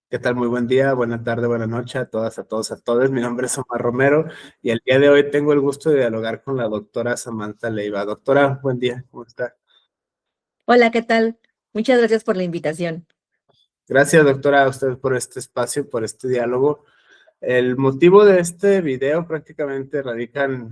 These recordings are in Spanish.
¿Qué tal? Muy buen día, buena tarde, buena noche a todas, a todos, a todos. Mi nombre es Omar Romero y el día de hoy tengo el gusto de dialogar con la doctora Samantha Leiva. Doctora, buen día, ¿cómo está? Hola, ¿qué tal? Muchas gracias por la invitación. Gracias, doctora, a usted por este espacio, por este diálogo. El motivo de este video prácticamente radica en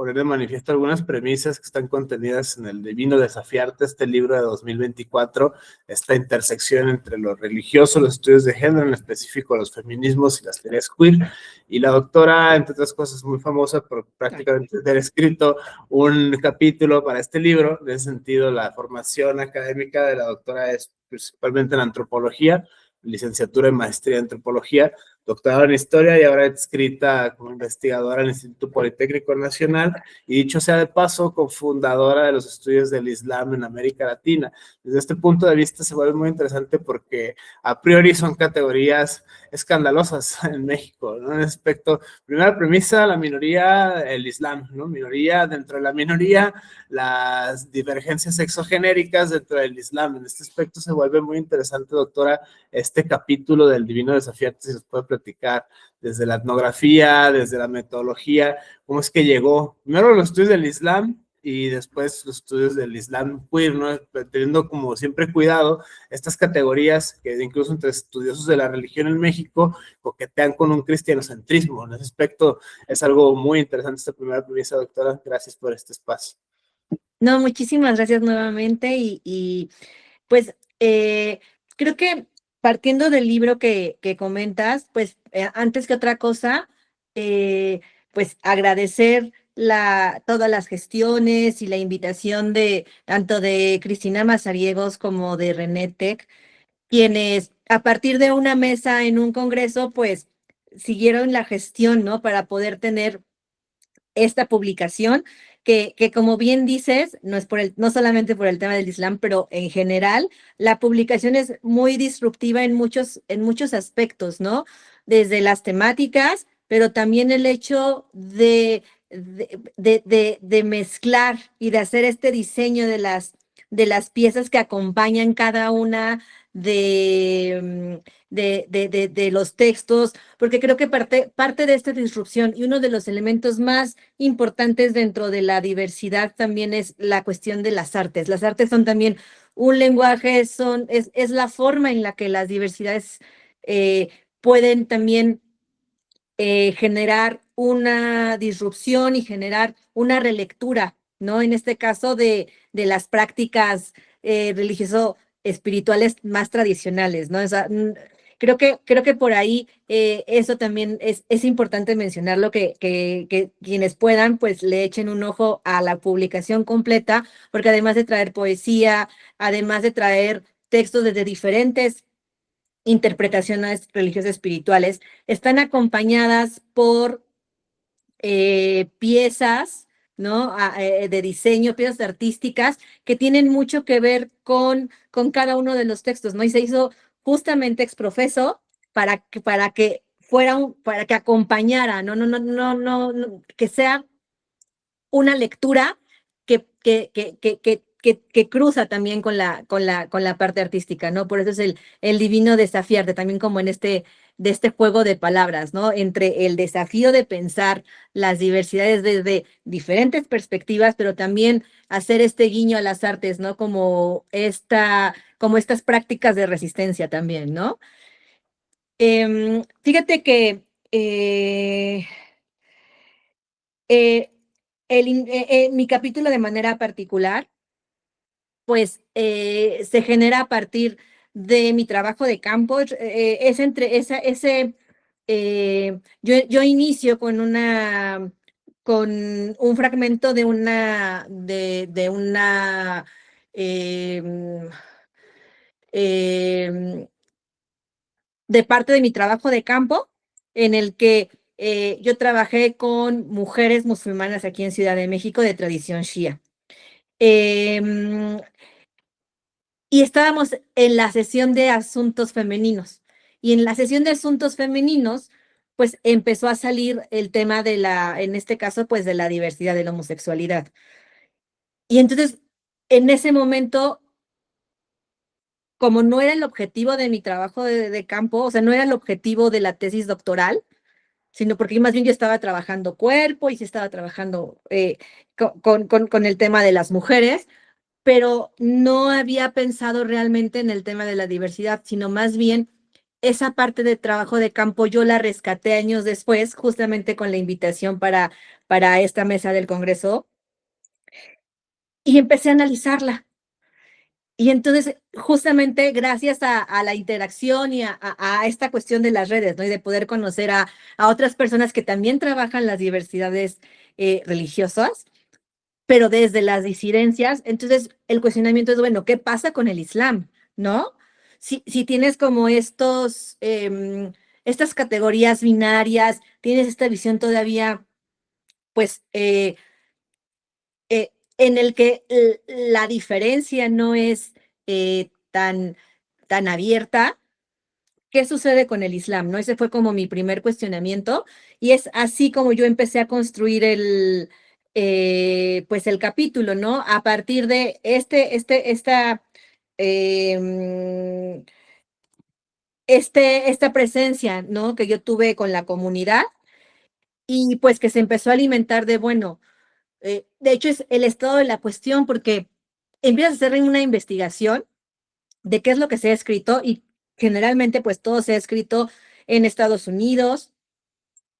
poner de manifiesto algunas premisas que están contenidas en el Divino Desafiarte, este libro de 2024, esta intersección entre lo religioso, los estudios de género, en específico los feminismos y las teorías queer. Y la doctora, entre otras cosas, muy famosa por prácticamente haber escrito un capítulo para este libro. En ese sentido, la formación académica de la doctora es principalmente en antropología, licenciatura y maestría en antropología, doctorado en historia y ahora escrita como investigadora en el Instituto Politécnico Nacional y dicho sea de paso, cofundadora de los estudios del Islam en América Latina. Desde este punto de vista se vuelve muy interesante porque a priori son categorías escandalosas en México, ¿no? En ese aspecto, primera premisa, la minoría, el Islam, ¿no? Minoría, dentro de la minoría, las divergencias sexogenéricas dentro del Islam. En este aspecto se vuelve muy interesante, doctora, este capítulo del Divino Desafiante, si nos puede platicar desde la etnografía, desde la metodología, cómo es que llegó, primero los estudios del Islam y después los estudios del Islam queer, ¿no? Teniendo como siempre cuidado estas categorías que incluso entre estudiosos de la religión en México coquetean con un cristianocentrismo. En ese aspecto es algo muy interesante esta primera premisa, doctora. Gracias por este espacio. No, muchísimas gracias nuevamente pues creo que partiendo del libro que comentas, pues antes que otra cosa, eh, pues agradecer todas las gestiones y la invitación de tanto de Cristina Mazariegos como de René Tech, quienes a partir de una mesa en un congreso, pues siguieron la gestión, ¿no? Para poder tener esta publicación, que como bien dices, no es no solamente por el tema del Islam, pero en general, la publicación es muy disruptiva en muchos aspectos, ¿no? Desde las temáticas, pero también el hecho de mezclar y de hacer este diseño de las piezas que acompañan cada una de los textos, porque creo que parte de esta disrupción y uno de los elementos más importantes dentro de la diversidad también es la cuestión de las artes. Las artes son también un lenguaje, es la forma en la que las diversidades eh, pueden también generar una disrupción y generar una relectura, ¿no? En este caso de las prácticas religioso-espirituales más tradicionales, ¿no? O sea, creo que por ahí eso también es importante mencionarlo, que quienes puedan, pues le echen un ojo a la publicación completa, porque además de traer poesía, además de traer textos desde diferentes interpretaciones religiosas espirituales, están acompañadas por piezas, ¿no? De diseño, piezas artísticas que tienen mucho que ver con cada uno de los textos, ¿no? Y se hizo justamente exprofeso para que fuera para que acompañara, que sea una lectura que cruza también con con la parte artística, ¿no? Por eso es el divino desafiarte, también como en de este juego de palabras, ¿no? Entre el desafío de pensar las diversidades desde diferentes perspectivas, pero también hacer este guiño a las artes, ¿no? Como estas prácticas de resistencia también, ¿no? Fíjate que eh, mi capítulo de manera particular, pues se genera a partir de mi trabajo de campo, es entre yo inicio con un fragmento de una em, em, de parte de mi trabajo de campo, en el que yo trabajé con mujeres musulmanas aquí en Ciudad de México de tradición shia. Em, y estábamos en la sesión de asuntos femeninos. Y en la sesión de asuntos femeninos, pues empezó a salir el tema en este caso, pues de la diversidad de la homosexualidad. Y entonces, en ese momento, como no era el objetivo de mi trabajo de campo, o sea, no era el objetivo de la tesis doctoral, sino porque más bien yo estaba trabajando cuerpo y sí estaba trabajando con el tema de las mujeres, pero no había pensado realmente en el tema de la diversidad, sino más bien esa parte de trabajo de campo yo la rescaté años después, justamente con la invitación para esta mesa del Congreso, y empecé a analizarla. Y entonces, justamente gracias a la interacción y a esta cuestión de las redes, ¿no? Y de poder conocer a otras personas que también trabajan las diversidades religiosas, pero desde las disidencias, entonces el cuestionamiento es, bueno, ¿qué pasa con el Islam? ¿No? Si tienes como estas categorías binarias, tienes esta visión todavía, pues, en el que la diferencia no es tan abierta. ¿Qué sucede con el Islam? ¿No? Ese fue como mi primer cuestionamiento y es así como yo empecé a construir pues el capítulo, ¿no? A partir de em, esta presencia, ¿no? Que yo tuve con la comunidad y pues que se empezó a alimentar de, bueno, de hecho es el estado de la cuestión porque empiezas a hacer una investigación de qué es lo que se ha escrito y generalmente pues todo se ha escrito en Estados Unidos,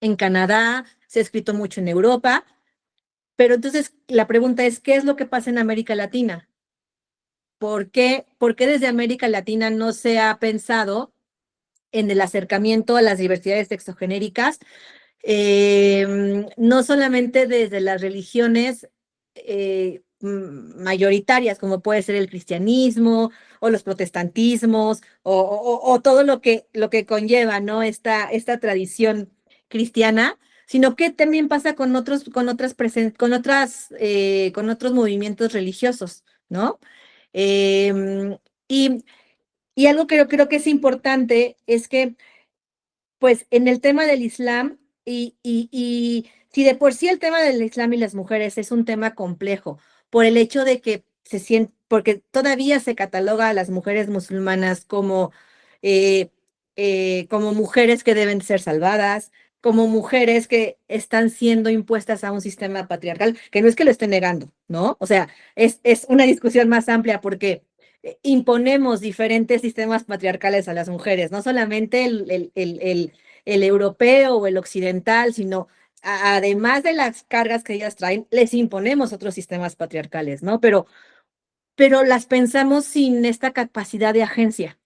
en Canadá, se ha escrito mucho en Europa, pero entonces la pregunta es, ¿qué es lo que pasa en América Latina? ¿Por qué desde América Latina no se ha pensado en el acercamiento a las diversidades sexogenéricas? No solamente desde las religiones mayoritarias, como puede ser el cristianismo o los protestantismos o todo lo que conlleva, ¿no? Esta tradición cristiana, sino que también pasa con otros movimientos religiosos, ¿no? Em, y, y algo que yo creo que es importante es que pues en el tema del Islam, y si de por sí el tema del Islam y las mujeres es un tema complejo, por el hecho de que porque todavía se cataloga a las mujeres musulmanas eh, como mujeres que deben ser salvadas, como mujeres que están siendo impuestas a un sistema patriarcal, que no es que lo esté negando, ¿no? O sea, es una discusión más amplia porque imponemos diferentes sistemas patriarcales a las mujeres, no solamente el europeo o el occidental, sino además de las cargas que ellas traen, les imponemos otros sistemas patriarcales, ¿no? Pero las pensamos sin esta capacidad de agencia.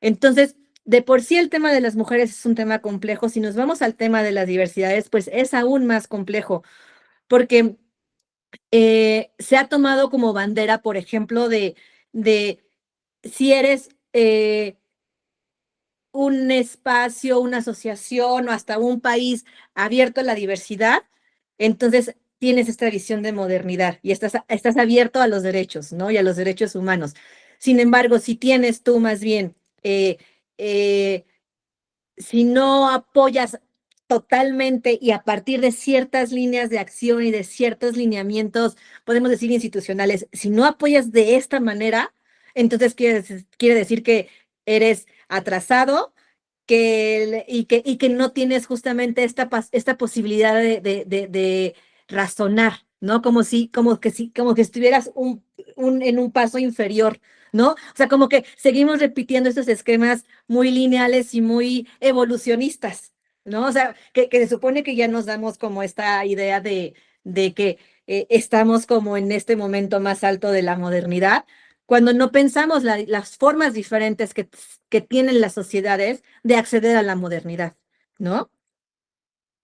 Entonces, de por sí el tema de las mujeres es un tema complejo. Si nos vamos al tema de las diversidades, pues es aún más complejo, porque se ha tomado como bandera, por ejemplo, de si eres un espacio, una asociación o hasta un país abierto a la diversidad, entonces tienes esta visión de modernidad y estás abierto a los derechos, ¿no? Y a los derechos humanos. Sin embargo, si tienes tú más bien, eh, si no apoyas totalmente y a partir de ciertas líneas de acción y de ciertos lineamientos, podemos decir institucionales, si no apoyas de esta manera, entonces quiere decir que eres atrasado y que no tienes justamente esta posibilidad de razonar, ¿no? Como que estuvieras en un paso inferior, ¿no? O sea, como que seguimos repitiendo estos esquemas muy lineales y muy evolucionistas, ¿no? O sea, que se supone que ya nos damos como esta idea de que estamos como en este momento más alto de la modernidad, cuando no pensamos las formas diferentes que tienen las sociedades de acceder a la modernidad, ¿no?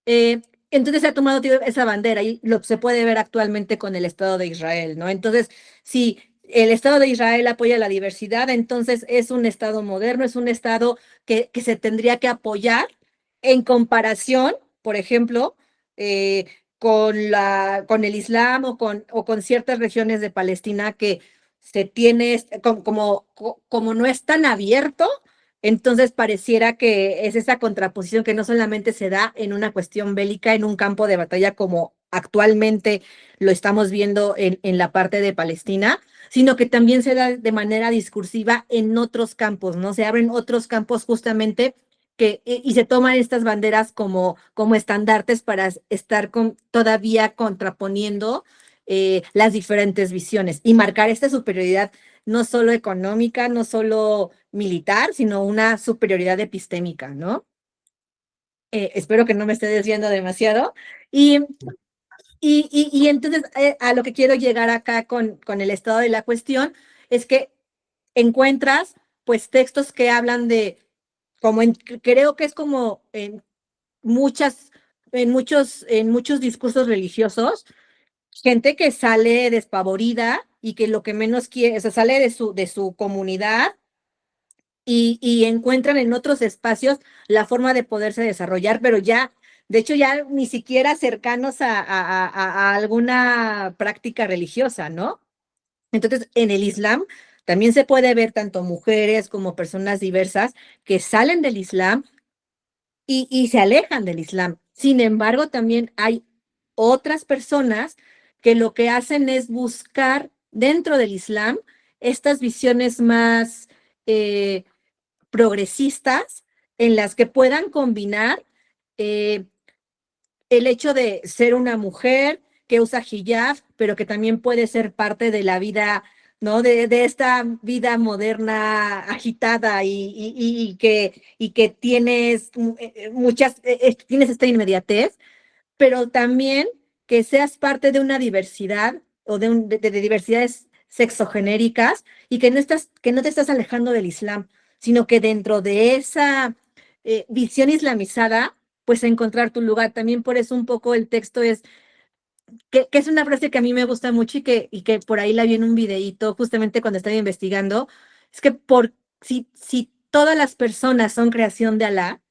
Eh, entonces se ha tomado esa bandera y se puede ver actualmente con el Estado de Israel, ¿no? Entonces, si el Estado de Israel apoya la diversidad, entonces es un Estado moderno, es un Estado que se tendría que apoyar en comparación, por ejemplo, eh, con el Islam o con ciertas regiones de Palestina que se tiene, como no es tan abierto, entonces pareciera que es esa contraposición que no solamente se da en una cuestión bélica, en un campo de batalla como actualmente lo estamos viendo en la parte de Palestina, sino que también se da de manera discursiva en otros campos, ¿no? Se abren otros campos justamente y se toman estas banderas como estandartes para estar todavía contraponiendo las diferentes visiones y marcar esta superioridad no solo económica, no solo militar, sino una superioridad epistémica, ¿no? Espero que no me esté desviando demasiado. Y entonces a lo que quiero llegar acá con el estado de la cuestión es que encuentras pues textos que hablan de, creo que es como en muchos discursos religiosos, gente que sale despavorida y que lo que menos quiere, o sea, sale de su comunidad y encuentran en otros espacios la forma de poderse desarrollar, pero ya, de hecho, ya ni siquiera cercanos a alguna práctica religiosa, ¿no? Entonces, en el Islam también se puede ver tanto mujeres como personas diversas que salen del Islam y se alejan del Islam. Sin embargo, también hay otras personas que lo que hacen es buscar dentro del Islam estas visiones más eh, progresistas en las que puedan combinar eh, el hecho de ser una mujer que usa hijab, pero que también puede ser parte de la vida, ¿no? De esta vida moderna agitada y que tienes tienes esta inmediatez, pero también que seas parte de una diversidad o de diversidades sexogenéricas y que no te estás alejando del Islam, sino que dentro de esa visión islamizada, pues encontrar tu lugar. También por eso un poco el texto que es una frase que a mí me gusta mucho y que por ahí la vi en un videíto justamente cuando estaba investigando, es que si todas las personas son creación de Alá,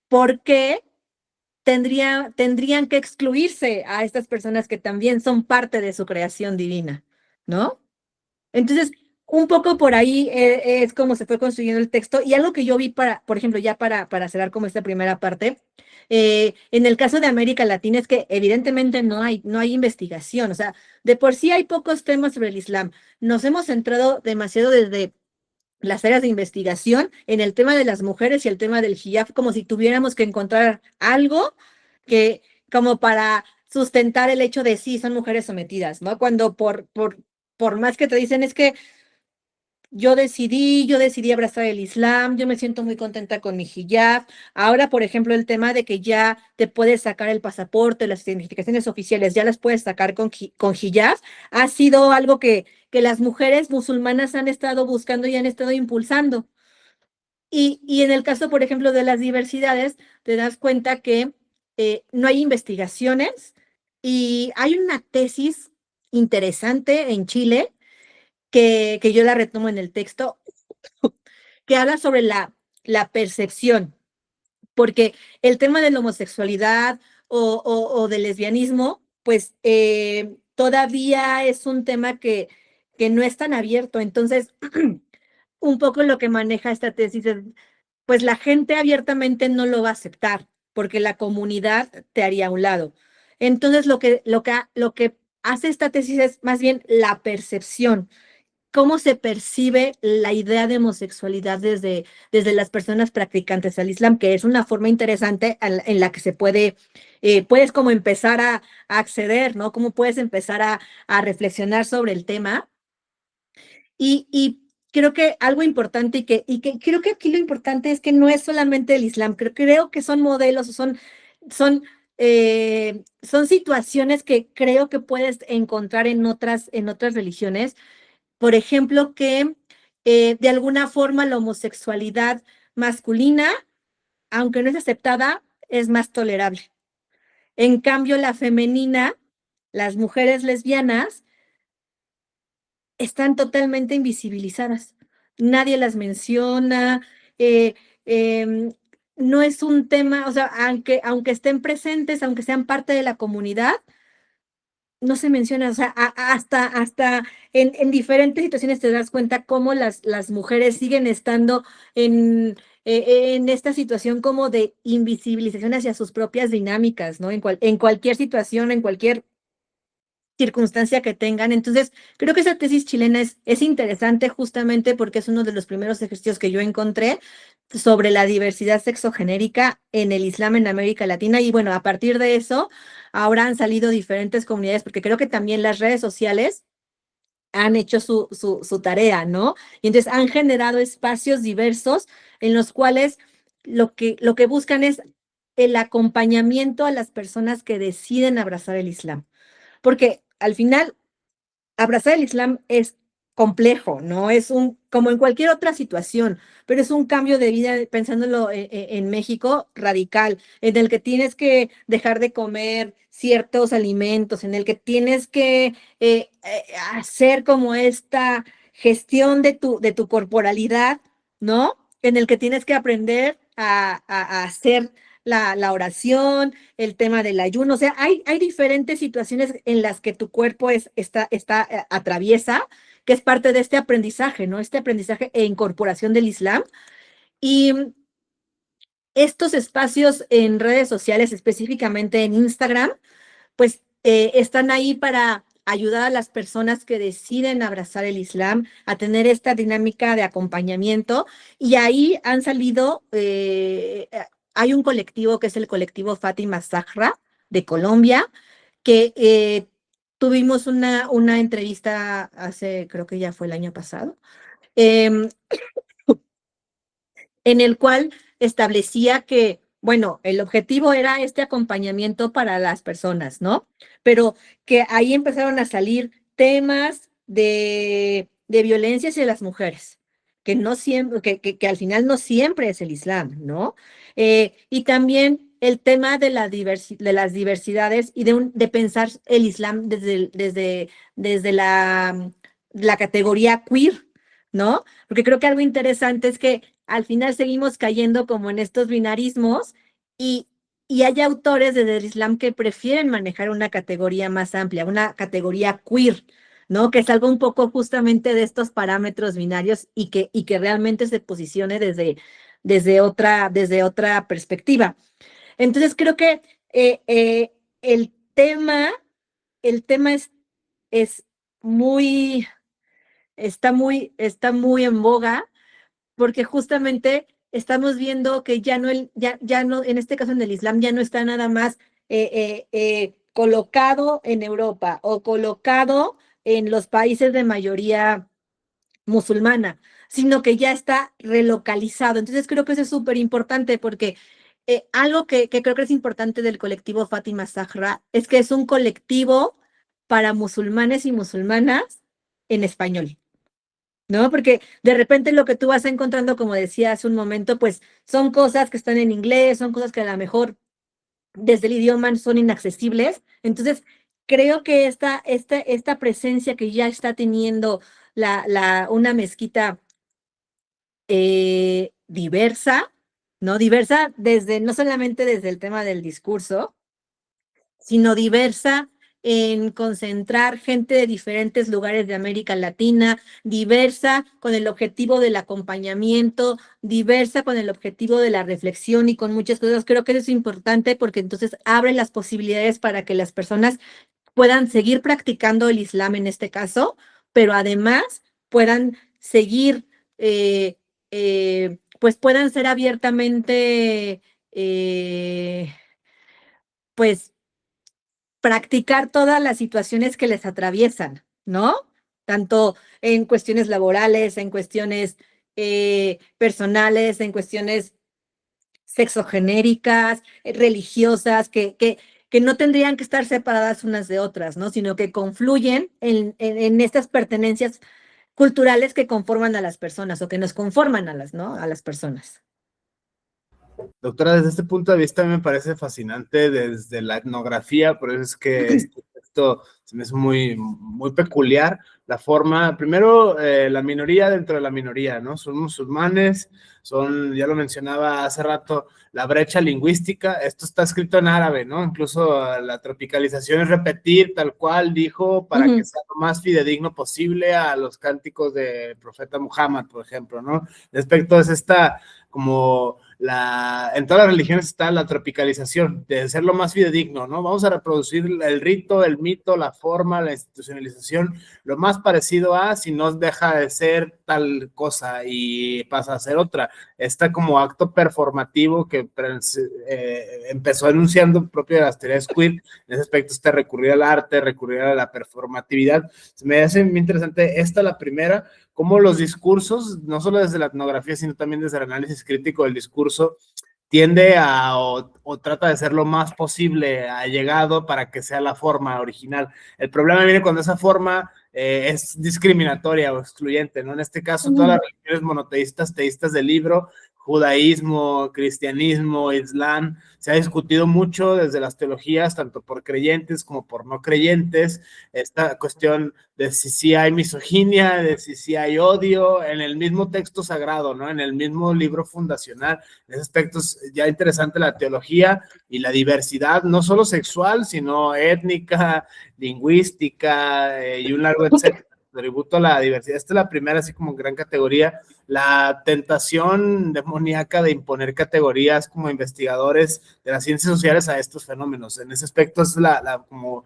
¿por qué tendrían que excluirse a estas personas que también son parte de su creación divina, ¿no? Entonces, un poco por ahí es como se fue construyendo el texto y algo que yo vi por ejemplo, ya para cerrar como esta primera parte, en el caso de América Latina es que evidentemente no hay investigación, o sea, de por sí hay pocos temas sobre el Islam. Nos hemos centrado demasiado desde las áreas de investigación en el tema de las mujeres y el tema del hijab, como si tuviéramos que encontrar algo que, como para sustentar el hecho de sí, son mujeres sometidas, ¿no? Cuando por más que te dicen es que yo decidí abrazar el Islam, yo me siento muy contenta con mi hijab. Ahora, por ejemplo, el tema de que ya te puedes sacar el pasaporte, las identificaciones oficiales, ya las puedes sacar con hijab, ha sido algo que las mujeres musulmanas han estado buscando y han estado impulsando. Y en el caso, por ejemplo, de las diversidades, te das cuenta que no hay investigaciones y hay una tesis interesante en Chile que yo la retomo en el texto, que habla sobre la percepción, porque el tema de la homosexualidad o del lesbianismo, pues todavía es un tema que no es tan abierto. Entonces, un poco lo que maneja esta tesis es, pues la gente abiertamente no lo va a aceptar, porque la comunidad te haría a un lado. Entonces, lo que hace esta tesis es más bien la percepción, cómo se percibe la idea de homosexualidad desde las personas practicantes del Islam, que es una forma interesante en la que puedes como empezar a acceder, ¿no? Cómo puedes empezar a reflexionar sobre el tema. Y creo que algo importante y que creo que aquí lo importante es que no es solamente el Islam, creo que son modelos, son, son situaciones que creo que puedes encontrar en otras religiones. Por ejemplo, que de alguna forma la homosexualidad masculina, aunque no es aceptada, es más tolerable. En cambio, la femenina, las mujeres lesbianas, están totalmente invisibilizadas. Nadie las menciona, eh, em, no es un tema, o sea, aunque estén presentes, aunque sean parte de la comunidad, no se menciona, o sea, hasta en diferentes situaciones te das cuenta cómo las mujeres siguen estando en esta situación como de invisibilización hacia sus propias dinámicas, ¿no? En cualquier situación, en cualquier circunstancia que tengan. Entonces, creo que esa tesis chilena es interesante justamente porque es uno de los primeros ejercicios que yo encontré sobre la diversidad sexogenérica en el Islam en América Latina. Y bueno, a partir de eso, ahora han salido diferentes comunidades, porque creo que también las redes sociales han hecho su tarea, ¿no? Y entonces han generado espacios diversos en los cuales lo que buscan es el acompañamiento a las personas que deciden abrazar el Islam. Porque al final abrazar el Islam es complejo, ¿no? Es como en cualquier otra situación, pero es un cambio de vida, pensándolo en México, radical, en el que tienes que dejar de comer ciertos alimentos, en el que tienes que hacer como esta gestión de tu corporalidad, ¿no? En el que tienes que aprender a hacer la oración, el tema del ayuno, o sea, hay diferentes situaciones en las que tu cuerpo atraviesa, que es parte de este aprendizaje, ¿no? Este aprendizaje e incorporación del Islam. Y estos espacios en redes sociales, específicamente en Instagram, pues están ahí para ayudar a las personas que deciden abrazar el Islam a tener esta dinámica de acompañamiento. Y ahí han salido, hay un colectivo que es el colectivo Fátima Zahra de Colombia, que tuvimos una entrevista hace, creo que ya fue el año pasado, eh, en el cual establecía que, bueno, el objetivo era este acompañamiento para las personas, ¿no? Pero que ahí empezaron a salir temas de violencia hacia las mujeres, que no siempre, que al final no siempre es el Islam, ¿no? Y también el tema de de las diversidades y de pensar el Islam desde la categoría queer, ¿no? Porque creo que algo interesante es que al final seguimos cayendo como en estos binarismos y, y hay autores desde el Islam que prefieren manejar una categoría más amplia, una categoría queer, ¿no? Que salga un poco justamente de estos parámetros binarios y que realmente se posicione desde otra perspectiva. Entonces creo que eh, eh, el tema, el tema es muy, está muy en boga porque justamente estamos viendo que ya no, en este caso en el Islam, ya no está nada más colocado en Europa o colocado en los países de mayoría musulmana, sino que ya está relocalizado. Entonces creo que eso es súper importante porque algo que creo que es importante del colectivo Fátima Zahra es que es un colectivo para musulmanes y musulmanas en español. ¿No? Porque de repente lo que tú vas encontrando, como decía hace un momento, pues son cosas que están en inglés, son cosas que a lo mejor desde el idioma son inaccesibles. Entonces, creo que esta presencia que ya está teniendo una mezquita diversa, ¿no? Diversa no solamente desde el tema del discurso, sino diversa en concentrar gente de diferentes lugares de América Latina, diversa con el objetivo del acompañamiento, diversa con el objetivo de la reflexión y con muchas cosas. Creo que eso es importante porque entonces abre las posibilidades para que las personas puedan seguir practicando el Islam en este caso, pero además puedan seguir, pues puedan ser abiertamente, pues practicar todas las situaciones que les atraviesan, ¿no? Tanto en cuestiones laborales, en cuestiones personales, en cuestiones sexogenéricas, religiosas, que no tendrían que estar separadas unas de otras, ¿no? Sino que confluyen en estas pertenencias culturales que conforman a las personas o que nos conforman a ¿no? A las personas. Doctora, desde este punto de vista me parece fascinante desde la etnografía, por eso es que este texto se me hace muy peculiar, la forma, primero, la minoría dentro de la minoría, ¿no? Son musulmanes, ya lo mencionaba hace rato, la brecha lingüística, esto está escrito en árabe, ¿no? Incluso la tropicalización es repetir tal cual dijo para que sea lo más fidedigno posible a los cánticos del profeta Muhammad, por ejemplo, ¿no? Respecto es esta como en todas las religiones está la tropicalización, de ser lo más fidedigno, ¿no? Vamos a reproducir el rito, el mito, la forma, la institucionalización, lo más parecido a, si no deja de ser tal cosa y pasa a ser otra. Está como acto performativo que empezó enunciando propio de las teorías queer, en ese aspecto está recurrir al arte, recurrir a la performatividad. Se me hace muy interesante esta, la primera, cómo los discursos, no solo desde la etnografía, sino también desde el análisis crítico del discurso, tiende a, o trata de ser lo más posible allegado para que sea la forma original. El problema viene cuando esa forma es discriminatoria o excluyente, ¿no? En este caso, todas las religiones monoteístas, teístas del libro, judaísmo, cristianismo, islam, se ha discutido mucho desde las teologías, tanto por creyentes como por no creyentes, esta cuestión de si sí hay misoginia, de si sí hay odio, en el mismo texto sagrado, ¿no? En el mismo libro fundacional. En ese aspecto es ya interesante la teología y la diversidad, no solo sexual, sino étnica, lingüística y un largo etcétera. Tributo a la diversidad. Esta es la primera, así como gran categoría. La tentación demoníaca de imponer categorías como investigadores de las ciencias sociales a estos fenómenos. En ese aspecto es como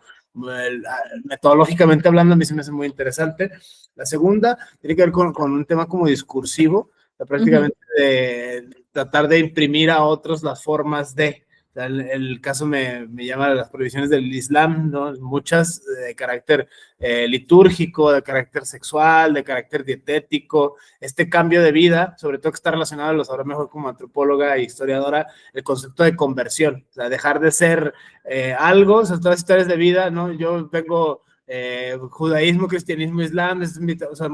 metodológicamente hablando, a mí se me hace muy interesante. La segunda tiene que ver con un tema como discursivo, prácticamente de tratar de imprimir a otros las formas de. El caso me llama las prohibiciones del Islam, ¿no? Muchas de carácter litúrgico, de carácter sexual, de carácter dietético, este cambio de vida, sobre todo que está relacionado, lo sabrá mejor como antropóloga e historiadora, el concepto de conversión, o sea, dejar de ser algo, o sea, todas las historias de vida, ¿no? Yo vengo judaísmo, cristianismo, islam, o sea,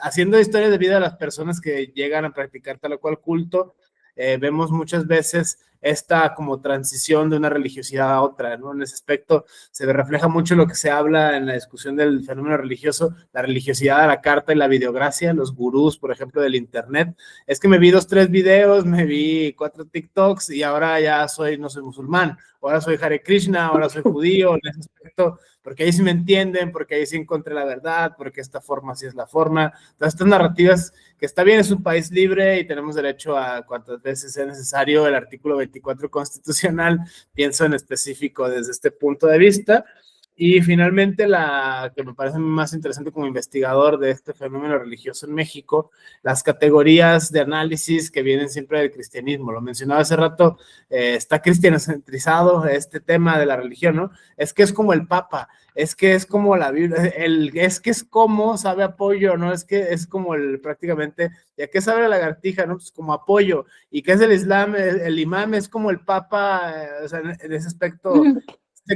haciendo historias de vida de las personas que llegan a practicar tal o cual culto, vemos muchas veces esta como transición de una religiosidad a otra, ¿no? En ese aspecto se refleja mucho lo que se habla en la discusión del fenómeno religioso, la religiosidad a la carta y la videogracia, los gurús, por ejemplo, del internet. Es que me vi 2, 3 videos, me vi 4 TikToks y ahora ya no soy musulmán, ahora soy Hare Krishna, ahora soy judío, en ese aspecto, porque ahí sí me entienden, porque ahí sí encontré la verdad, porque esta forma sí es la forma. Entonces, estas narrativas, que está bien, es un país libre y tenemos derecho a cuantas veces sea necesario el artículo 24 constitucional, pienso en específico desde este punto de vista. Y finalmente, la que me parece más interesante como investigador de este fenómeno religioso en México, las categorías de análisis que vienen siempre del cristianismo. Lo mencionaba hace rato, está cristianocentrizado este tema de la religión, ¿no? Es que es como el Papa, es que es como la Biblia, es que es como sabe apoyo, ¿no? Es que es como prácticamente, ¿ya qué sabe la lagartija, no? Pues como apoyo. ¿Y qué es el Islam? El imam es como el Papa, o sea, en ese aspecto,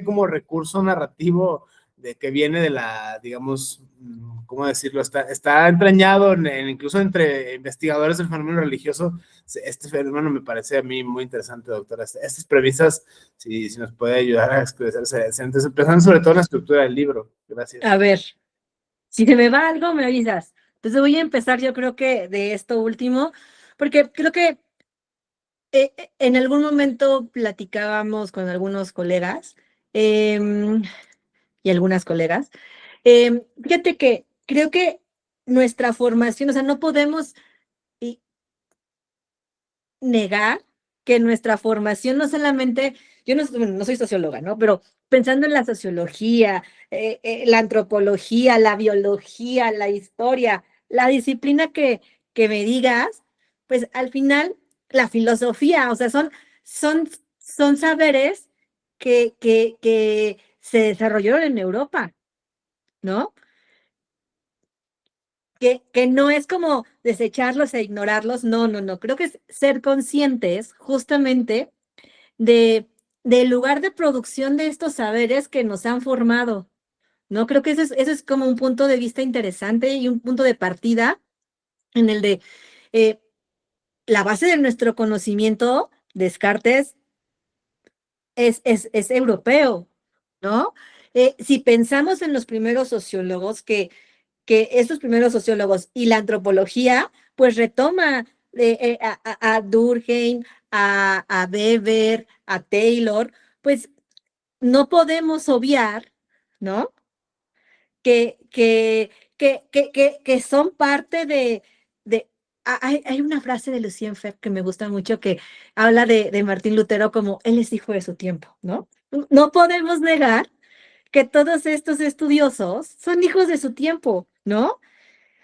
como recurso narrativo de que viene de la, digamos, ¿cómo decirlo? Está entrañado incluso entre investigadores del fenómeno religioso. Este fenómeno me parece a mí muy interesante, doctora. Estas premisas, si nos puede ayudar a esclarecerse, empezando sobre todo en la estructura del libro. Gracias. A ver, si se me va algo, me avisas. Entonces voy a empezar, yo creo que de esto último, porque creo que en algún momento platicábamos con algunos colegas y algunas colegas. Fíjate que creo que nuestra formación, o sea, no podemos negar que nuestra formación no solamente, yo no soy socióloga, ¿no? Pero pensando en la sociología, la antropología, la biología, la historia, la disciplina que me digas, pues al final la filosofía, o sea, son saberes que se desarrollaron en Europa, ¿no? Que no es como desecharlos e ignorarlos, no, no, no, creo que es ser conscientes justamente de, del lugar de producción de estos saberes que nos han formado, ¿no? Creo que eso es como un punto de vista interesante y un punto de partida en el de eh, la base de nuestro conocimiento, Descartes, es europeo, ¿no? Si pensamos en los primeros sociólogos que estos primeros sociólogos y la antropología, pues retoma a Durkheim, a Weber, a Taylor, pues no podemos obviar, ¿no? Que son parte de hay una frase de Lucien Febvre que me gusta mucho que habla de Martín Lutero como él es hijo de su tiempo, ¿no? No podemos negar que todos estos estudiosos son hijos de su tiempo, ¿no?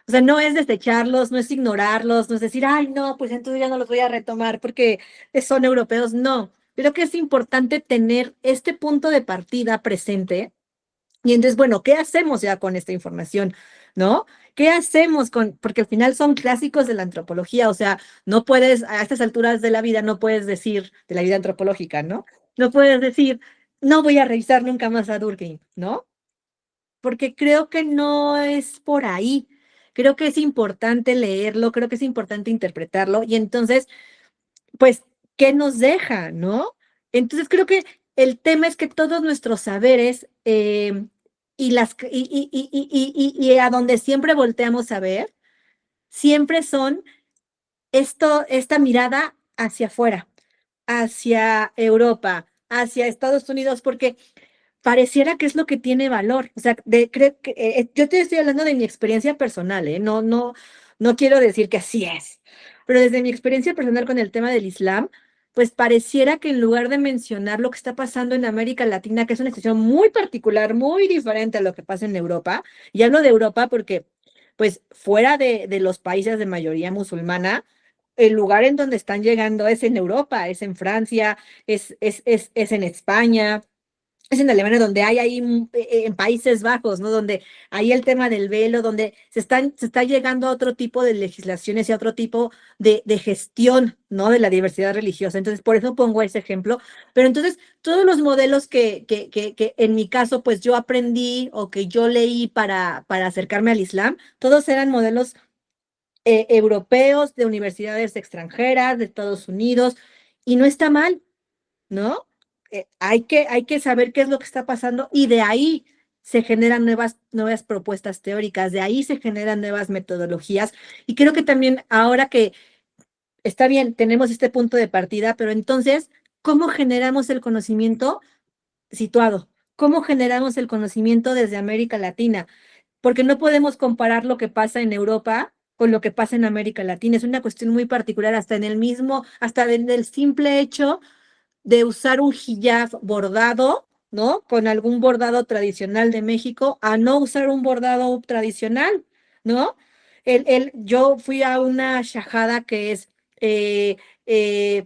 O sea, no es desecharlos, no es ignorarlos, no es decir, ay, no, pues entonces ya no los voy a retomar porque son europeos. No, creo que es importante tener este punto de partida presente. Y entonces, bueno, ¿qué hacemos ya con esta información? ¿No? ¿Qué hacemos con, porque al final son clásicos de la antropología, o sea, no puedes, a estas alturas de la vida, no puedes decir, de la vida antropológica, ¿no? No puedes decir, no voy a revisar nunca más a Durkheim, ¿no? Porque creo que no es por ahí. Creo que es importante leerlo, creo que es importante interpretarlo y entonces, pues, ¿qué nos deja, no? Entonces creo que el tema es que todos nuestros saberes y a donde siempre volteamos a ver, siempre son esta mirada hacia afuera, hacia Europa, hacia Estados Unidos, porque pareciera que es lo que tiene valor. O sea, creo que, yo te estoy hablando de mi experiencia personal, ¿eh? No quiero decir que así es, pero desde mi experiencia personal con el tema del Islam, pues pareciera que en lugar de mencionar lo que está pasando en América Latina, que es una situación muy particular, muy diferente a lo que pasa en Europa, y hablo de Europa porque, pues, fuera de los países de mayoría musulmana, el lugar en donde están llegando es en Europa, es en Francia, es en España, es en Alemania donde hay ahí en Países Bajos, ¿no? Donde hay el tema del velo, donde se está llegando a otro tipo de legislaciones y a otro tipo de gestión, ¿no? De la diversidad religiosa. Entonces, por eso pongo ese ejemplo. Pero entonces, todos los modelos que en mi caso, pues yo aprendí o que yo leí para acercarme al Islam, todos eran modelos europeos, de universidades extranjeras, de Estados Unidos, y no está mal, ¿no? Hay que saber qué es lo que está pasando y de ahí se generan nuevas propuestas teóricas, de ahí se generan nuevas metodologías. Y creo que también ahora que está bien, tenemos este punto de partida, pero entonces, ¿cómo generamos el conocimiento situado? ¿Cómo generamos el conocimiento desde América Latina? Porque no podemos comparar lo que pasa en Europa con lo que pasa en América Latina. Es una cuestión muy particular, hasta en el mismo, hasta en el simple hecho de usar un hijab bordado, ¿no? Con algún bordado tradicional de México, a no usar un bordado tradicional, ¿no? Yo fui a una shahada que es eh, eh,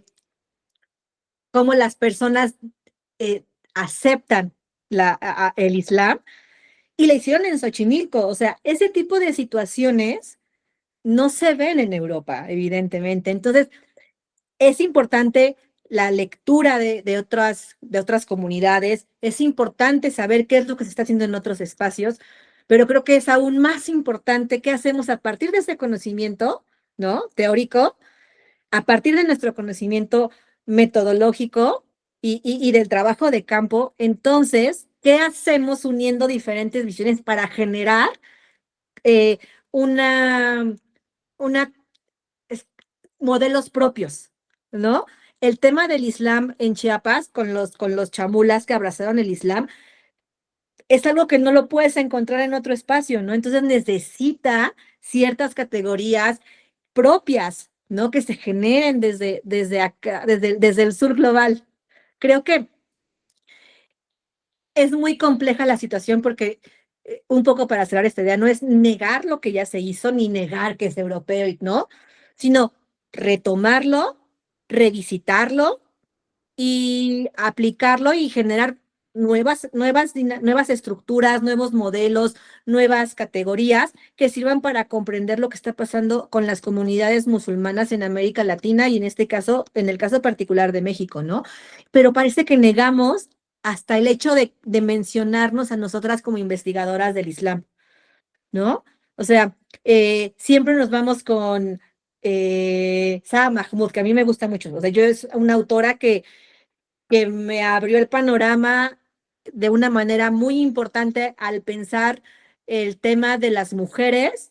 cómo las personas eh, aceptan el Islam y la hicieron en Xochimilco. O sea, ese tipo de situaciones no se ven en Europa, evidentemente. Entonces, es importante la lectura de otras comunidades, es importante saber qué es lo que se está haciendo en otros espacios, pero creo que es aún más importante qué hacemos a partir de ese conocimiento, ¿no? Teórico, a partir de nuestro conocimiento metodológico y del trabajo de campo, entonces, ¿qué hacemos uniendo diferentes visiones para generar eh, una, una modelos propios, ¿no? El tema del Islam en Chiapas, con los chamulas que abrazaron el Islam, es algo que no lo puedes encontrar en otro espacio, ¿no? Entonces necesita ciertas categorías propias, ¿no? Que se generen desde acá, desde el sur global. Creo que es muy compleja la situación porque, un poco para cerrar esta idea, no es negar lo que ya se hizo, ni negar que es europeo, ¿no? Sino retomarlo, revisitarlo y aplicarlo y generar nuevas estructuras, nuevos modelos, nuevas categorías que sirvan para comprender lo que está pasando con las comunidades musulmanas en América Latina y en este caso, en el caso particular de México, ¿no? Pero parece que negamos hasta el hecho de mencionarnos a nosotras como investigadoras del Islam, ¿no? O sea, siempre nos vamos con Saha Mahmood, que a mí me gusta mucho. O sea, yo es una autora que me abrió el panorama de una manera muy importante al pensar el tema de las mujeres.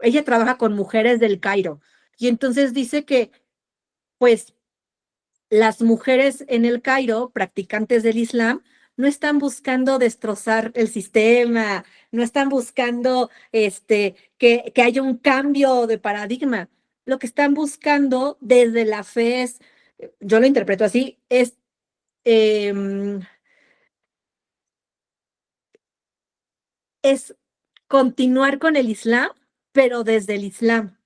Ella trabaja con mujeres del Cairo y entonces dice que, pues, las mujeres en el Cairo, practicantes del Islam, no están buscando destrozar el sistema, no están buscando que haya un cambio de paradigma. Lo que están buscando desde la fe es, yo lo interpreto así, em, es continuar con el Islam, pero desde el Islam.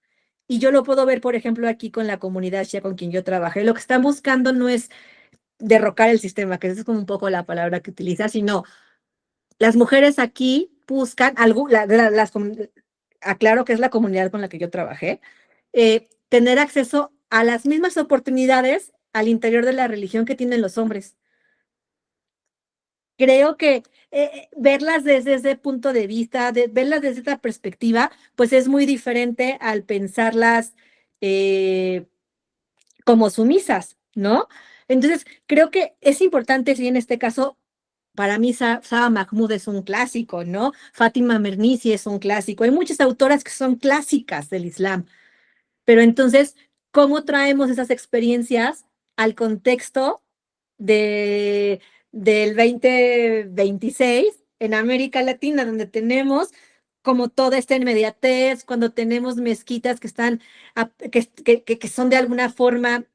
Y yo lo puedo ver, por ejemplo, aquí con la comunidad shia con quien yo trabajé. Lo que están buscando no es derrocar el sistema, que esa es como un poco la palabra que utiliza, sino las mujeres aquí buscan, aclaro que es la comunidad con la que yo trabajé, tener acceso a las mismas oportunidades al interior de la religión que tienen los hombres. Creo que verlas desde ese punto de vista, verlas desde esta perspectiva, pues es muy diferente al pensarlas como sumisas, ¿no? Entonces, creo que es importante, si en este caso, para mí Saba Mahmood es un clásico, ¿no? Fátima Mernissi es un clásico. Hay muchas autoras que son clásicas del Islam, pero entonces, ¿cómo traemos esas experiencias al contexto de, del 2026 en América Latina, donde tenemos como toda esta inmediatez, cuando tenemos mezquitas que están, que son de alguna forma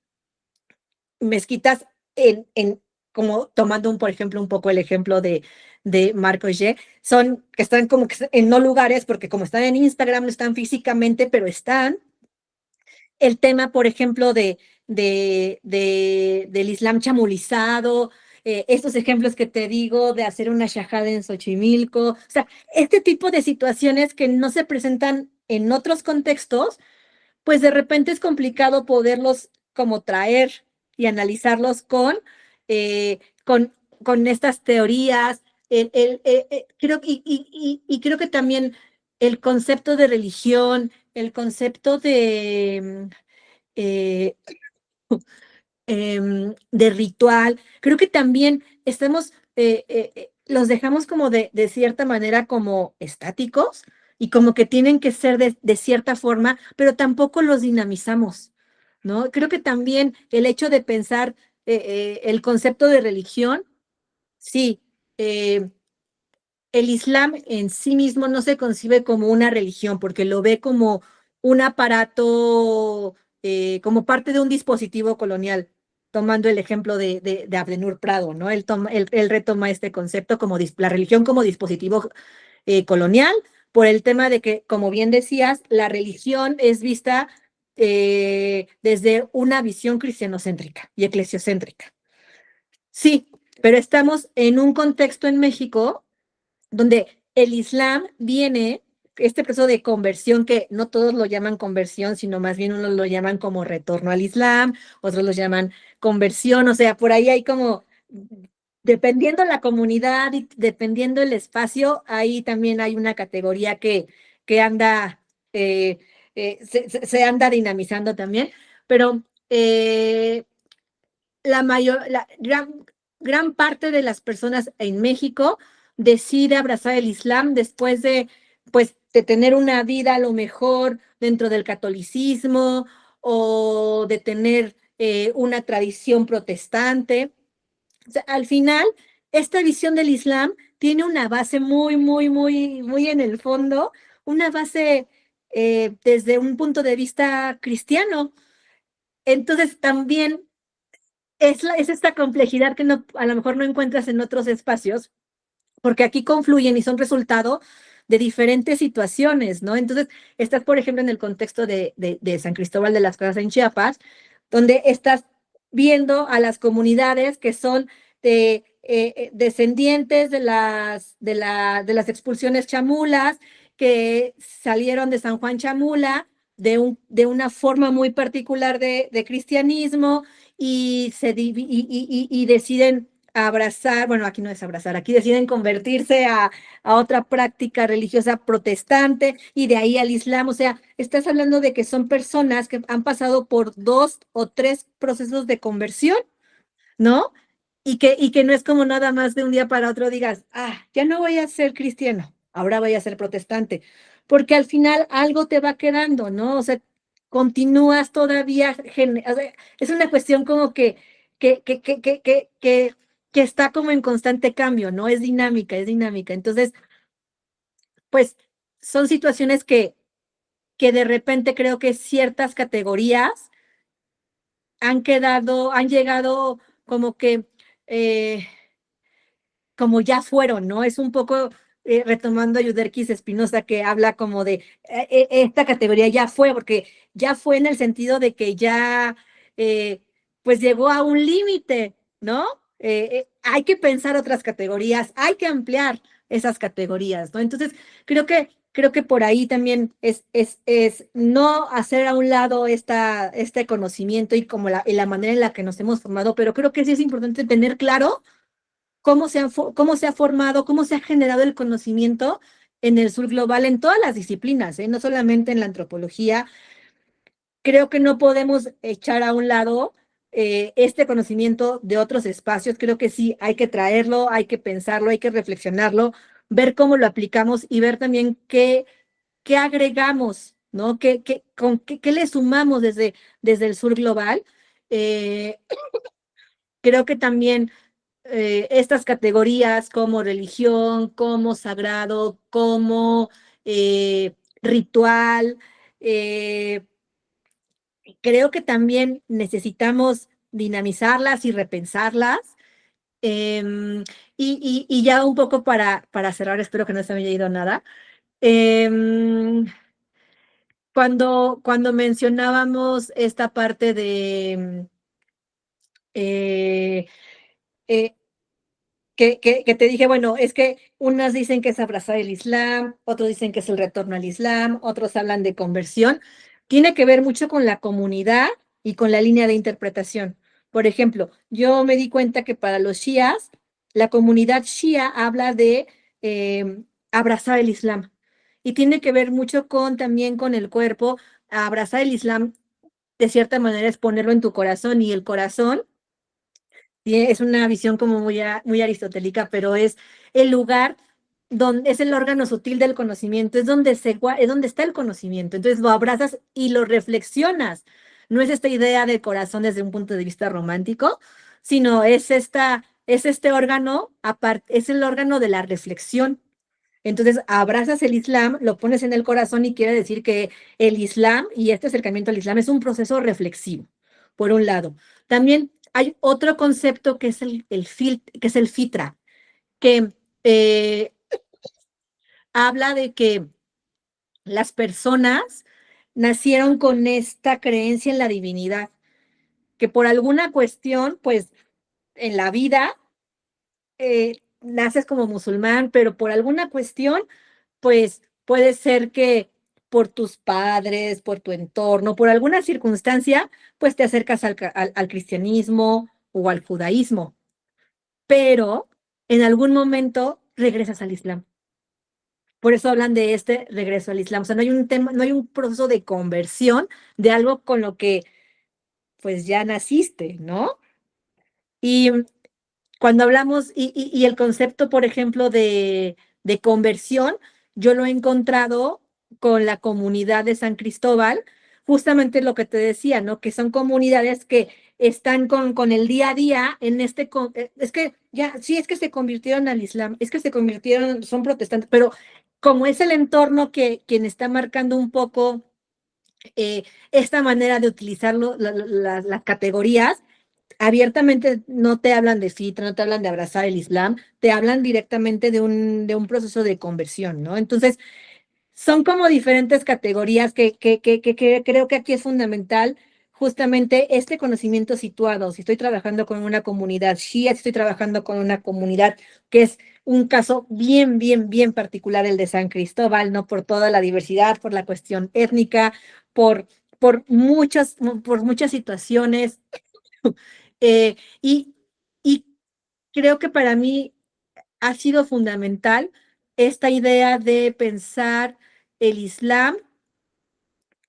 mezquitas como tomando, por ejemplo, un poco el ejemplo de Marco G, que están como que en no lugares, porque como están en Instagram, no están físicamente, pero están. El tema, por ejemplo, del Islam chamulizado, estos ejemplos que te digo de hacer una shahada en Xochimilco, o sea, este tipo de situaciones que no se presentan en otros contextos, pues de repente es complicado poderlos como traer y analizarlos con estas teorías. Creo, creo que también el concepto de religión, el concepto eh, de ritual, creo que también los dejamos como de cierta manera como estáticos y como que tienen que ser de cierta forma, pero tampoco los dinamizamos, ¿no? Creo que también el hecho de pensar el concepto de religión, sí, el Islam en sí mismo no se concibe como una religión, porque lo ve como un aparato, como parte de un dispositivo colonial, tomando el ejemplo de Abdenur Prado, ¿no? Él retoma este concepto como la religión como dispositivo colonial, por el tema de que, como bien decías, la religión es vista desde una visión cristianocéntrica y eclesiocéntrica. Sí, pero estamos en un contexto en México donde el Islam viene, este proceso de conversión, que no todos lo llaman conversión, sino más bien unos lo llaman como retorno al Islam, otros lo llaman conversión, o sea, por ahí hay como, dependiendo la comunidad y dependiendo el espacio, ahí también hay una categoría que anda, se anda dinamizando también, pero la gran parte de las personas en México decide abrazar el Islam después pues, de tener una vida a lo mejor dentro del catolicismo o de tener una tradición protestante. O sea, al final, esta visión del Islam tiene una base muy en el fondo, una base desde un punto de vista cristiano. Entonces, también es esta complejidad que a lo mejor no encuentras en otros espacios, porque aquí confluyen y son resultado de diferentes situaciones, ¿no? Entonces, estás, por ejemplo, en el contexto de San Cristóbal de las Casas en Chiapas, donde estás viendo a las comunidades que son descendientes de las expulsiones chamulas, que salieron de San Juan Chamula, de una forma muy particular de cristianismo, y deciden abrazar, bueno, aquí no es abrazar, aquí deciden convertirse a otra práctica religiosa protestante y de ahí al Islam. O sea, estás hablando de que son personas que han pasado por 2 o 3 procesos de conversión, ¿no? Y que no es como nada más de un día para otro digas, ya no voy a ser cristiano, ahora voy a ser protestante, porque al final algo te va quedando, ¿no? O sea, continúas todavía, o sea, es una cuestión como que que está como en constante cambio, ¿no? Es dinámica, es dinámica. Entonces, pues son situaciones que de repente creo que ciertas categorías han llegado como que eh, como ya fueron, ¿no? Es un poco retomando a Yuderquis Espinosa que habla como de esta categoría ya fue, porque ya fue en el sentido de que ya pues llegó a un límite, ¿no? Hay que pensar otras categorías, hay que ampliar esas categorías, ¿no? Entonces, creo que por ahí también es no hacer a un lado este conocimiento y como y la manera en la que nos hemos formado, pero creo que sí es importante tener claro cómo se ha formado, cómo se ha generado el conocimiento en el sur global, en todas las disciplinas, ¿eh? No solamente en la antropología. Creo que no podemos echar a un lado este conocimiento de otros espacios. Creo que sí, hay que traerlo, hay que pensarlo, hay que reflexionarlo, ver cómo lo aplicamos y ver también qué agregamos, ¿no? ¿Qué le sumamos desde el sur global? Eh, Creo que también estas categorías como religión, como sagrado, como ritual, eh, creo que también necesitamos dinamizarlas y repensarlas. Em, y ya un poco para cerrar, espero que no se me haya ido nada. em, cuando mencionábamos esta parte de eh, eh, que te dije, bueno, es que unas dicen que es abrazar el Islam, otros dicen que es el retorno al Islam, otros hablan de conversión. Tiene que ver mucho con la comunidad y con la línea de interpretación. Por ejemplo, yo me di cuenta que para los shias, la comunidad shia habla de abrazar el Islam y tiene que ver mucho también con el cuerpo. Abrazar el Islam, de cierta manera, es ponerlo en tu corazón y el corazón es una visión como muy aristotélica, pero es el lugar donde es el órgano sutil del conocimiento, es donde está el conocimiento. Entonces lo abrazas y lo reflexionas. No es esta idea del corazón desde un punto de vista romántico, sino es este órgano, es el órgano de la reflexión. Entonces, abrazas el Islam, lo pones en el corazón y quiere decir que el Islam y este acercamiento al Islam es un proceso reflexivo, por un lado. También hay otro concepto que es que es el fitra, que eh, habla de que las personas nacieron con esta creencia en la divinidad, que por alguna cuestión, pues en la vida naces como musulmán, pero por alguna cuestión, pues puede ser que por tus padres, por tu entorno, por alguna circunstancia, pues te acercas al cristianismo o al judaísmo, pero en algún momento regresas al Islam. Por eso hablan de este regreso al Islam. O sea, no hay un tema, no hay un proceso de conversión de algo con lo que pues ya naciste, ¿no? Y cuando hablamos, y el concepto, por ejemplo, de conversión, yo lo he encontrado con la comunidad de San Cristóbal, justamente lo que te decía, ¿no? Que son comunidades que están con el día a día en es que ya, sí, es que se convirtieron al Islam, es que se convirtieron, son protestantes, pero como es el entorno quien está marcando un poco esta manera de utilizar las categorías, abiertamente no te hablan de fitra, no te hablan de abrazar el Islam, te hablan directamente de un proceso de conversión, ¿no? Entonces, son como diferentes categorías que creo que aquí es fundamental justamente este conocimiento situado. Si estoy trabajando con una comunidad shia, si estoy trabajando con una comunidad que es un caso bien particular, el de San Cristóbal, ¿no? Por toda la diversidad, por la cuestión étnica, por, por muchas situaciones. Eh, y, y creo que para mí ha sido fundamental esta idea de pensar el Islam,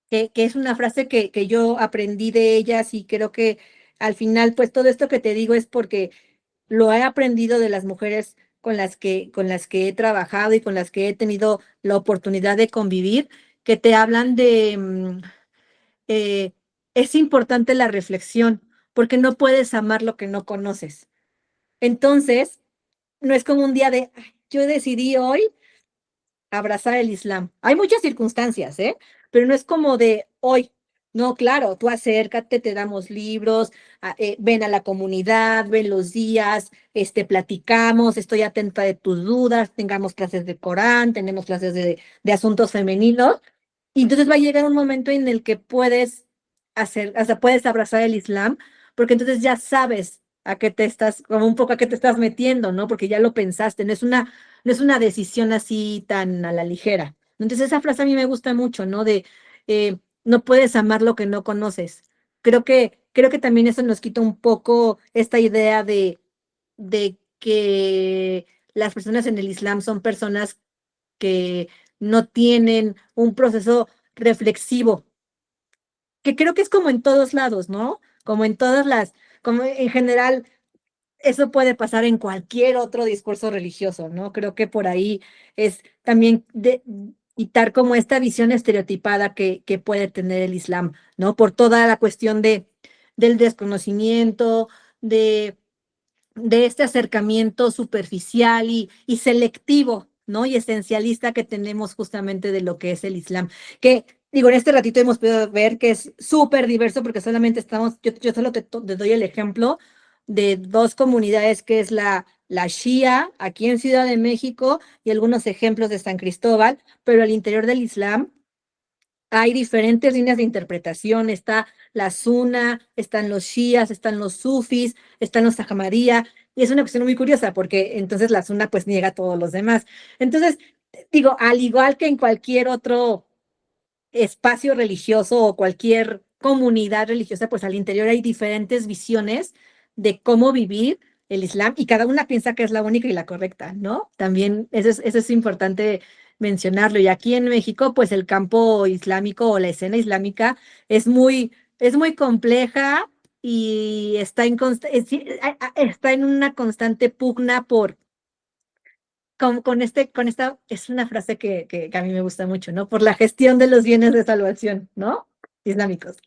que es una frase que yo aprendí de ellas y creo que al final, pues todo esto que te digo es porque lo he aprendido de las mujeres con las que he trabajado y con las que he tenido la oportunidad de convivir, que te hablan de, es importante la reflexión, porque no puedes amar lo que no conoces. Entonces, no es como un día de, "Ay, yo decidí hoy abrazar el Islam". Hay muchas circunstancias, ¿eh? Pero no es como de hoy. No, claro, tú acércate, te damos libros, ven a la comunidad, ven los días, platicamos, estoy atenta de tus dudas, tengamos clases de Corán, tenemos clases de asuntos femeninos, y entonces va a llegar un momento en el que puedes hacer, o sea, puedes abrazar el Islam, porque entonces ya sabes a qué te estás, como un poco a qué te estás metiendo, ¿no? Porque ya lo pensaste, no es una decisión así tan a la ligera. Entonces esa frase a mí me gusta mucho, ¿no? De no puedes amar lo que no conoces. Creo que también eso nos quita un poco esta idea de que las personas en el Islam son personas que no tienen un proceso reflexivo, que creo que es como en todos lados, ¿no? Como en todas como en general, eso puede pasar en cualquier otro discurso religioso, ¿no? Creo que por ahí es también de quitar como esta visión estereotipada que puede tener el Islam, ¿no? Por toda la cuestión del desconocimiento, de este acercamiento superficial y selectivo, ¿no? Y esencialista que tenemos justamente de lo que es el Islam. Que, digo, en este ratito hemos podido ver que es súper diverso porque solamente yo solo te doy el ejemplo de dos comunidades que es la Shia aquí en Ciudad de México y algunos ejemplos de San Cristóbal, pero al interior del Islam hay diferentes líneas de interpretación, está la Sunna, están los Shias, están los Sufis, están los Ahmadiyya, y es una cuestión muy curiosa porque entonces la Sunna pues niega a todos los demás. Entonces, digo, al igual que en cualquier otro espacio religioso o cualquier comunidad religiosa, pues al interior hay diferentes visiones de cómo vivir el Islam y cada una piensa que es la única y la correcta, ¿no? También eso es importante mencionarlo. Y aquí en México, pues el campo islámico o la escena islámica es muy compleja y está en una constante pugna con esta, es una frase que a mí me gusta mucho, ¿no? Por la gestión de los bienes de salvación, ¿no? Islámicos.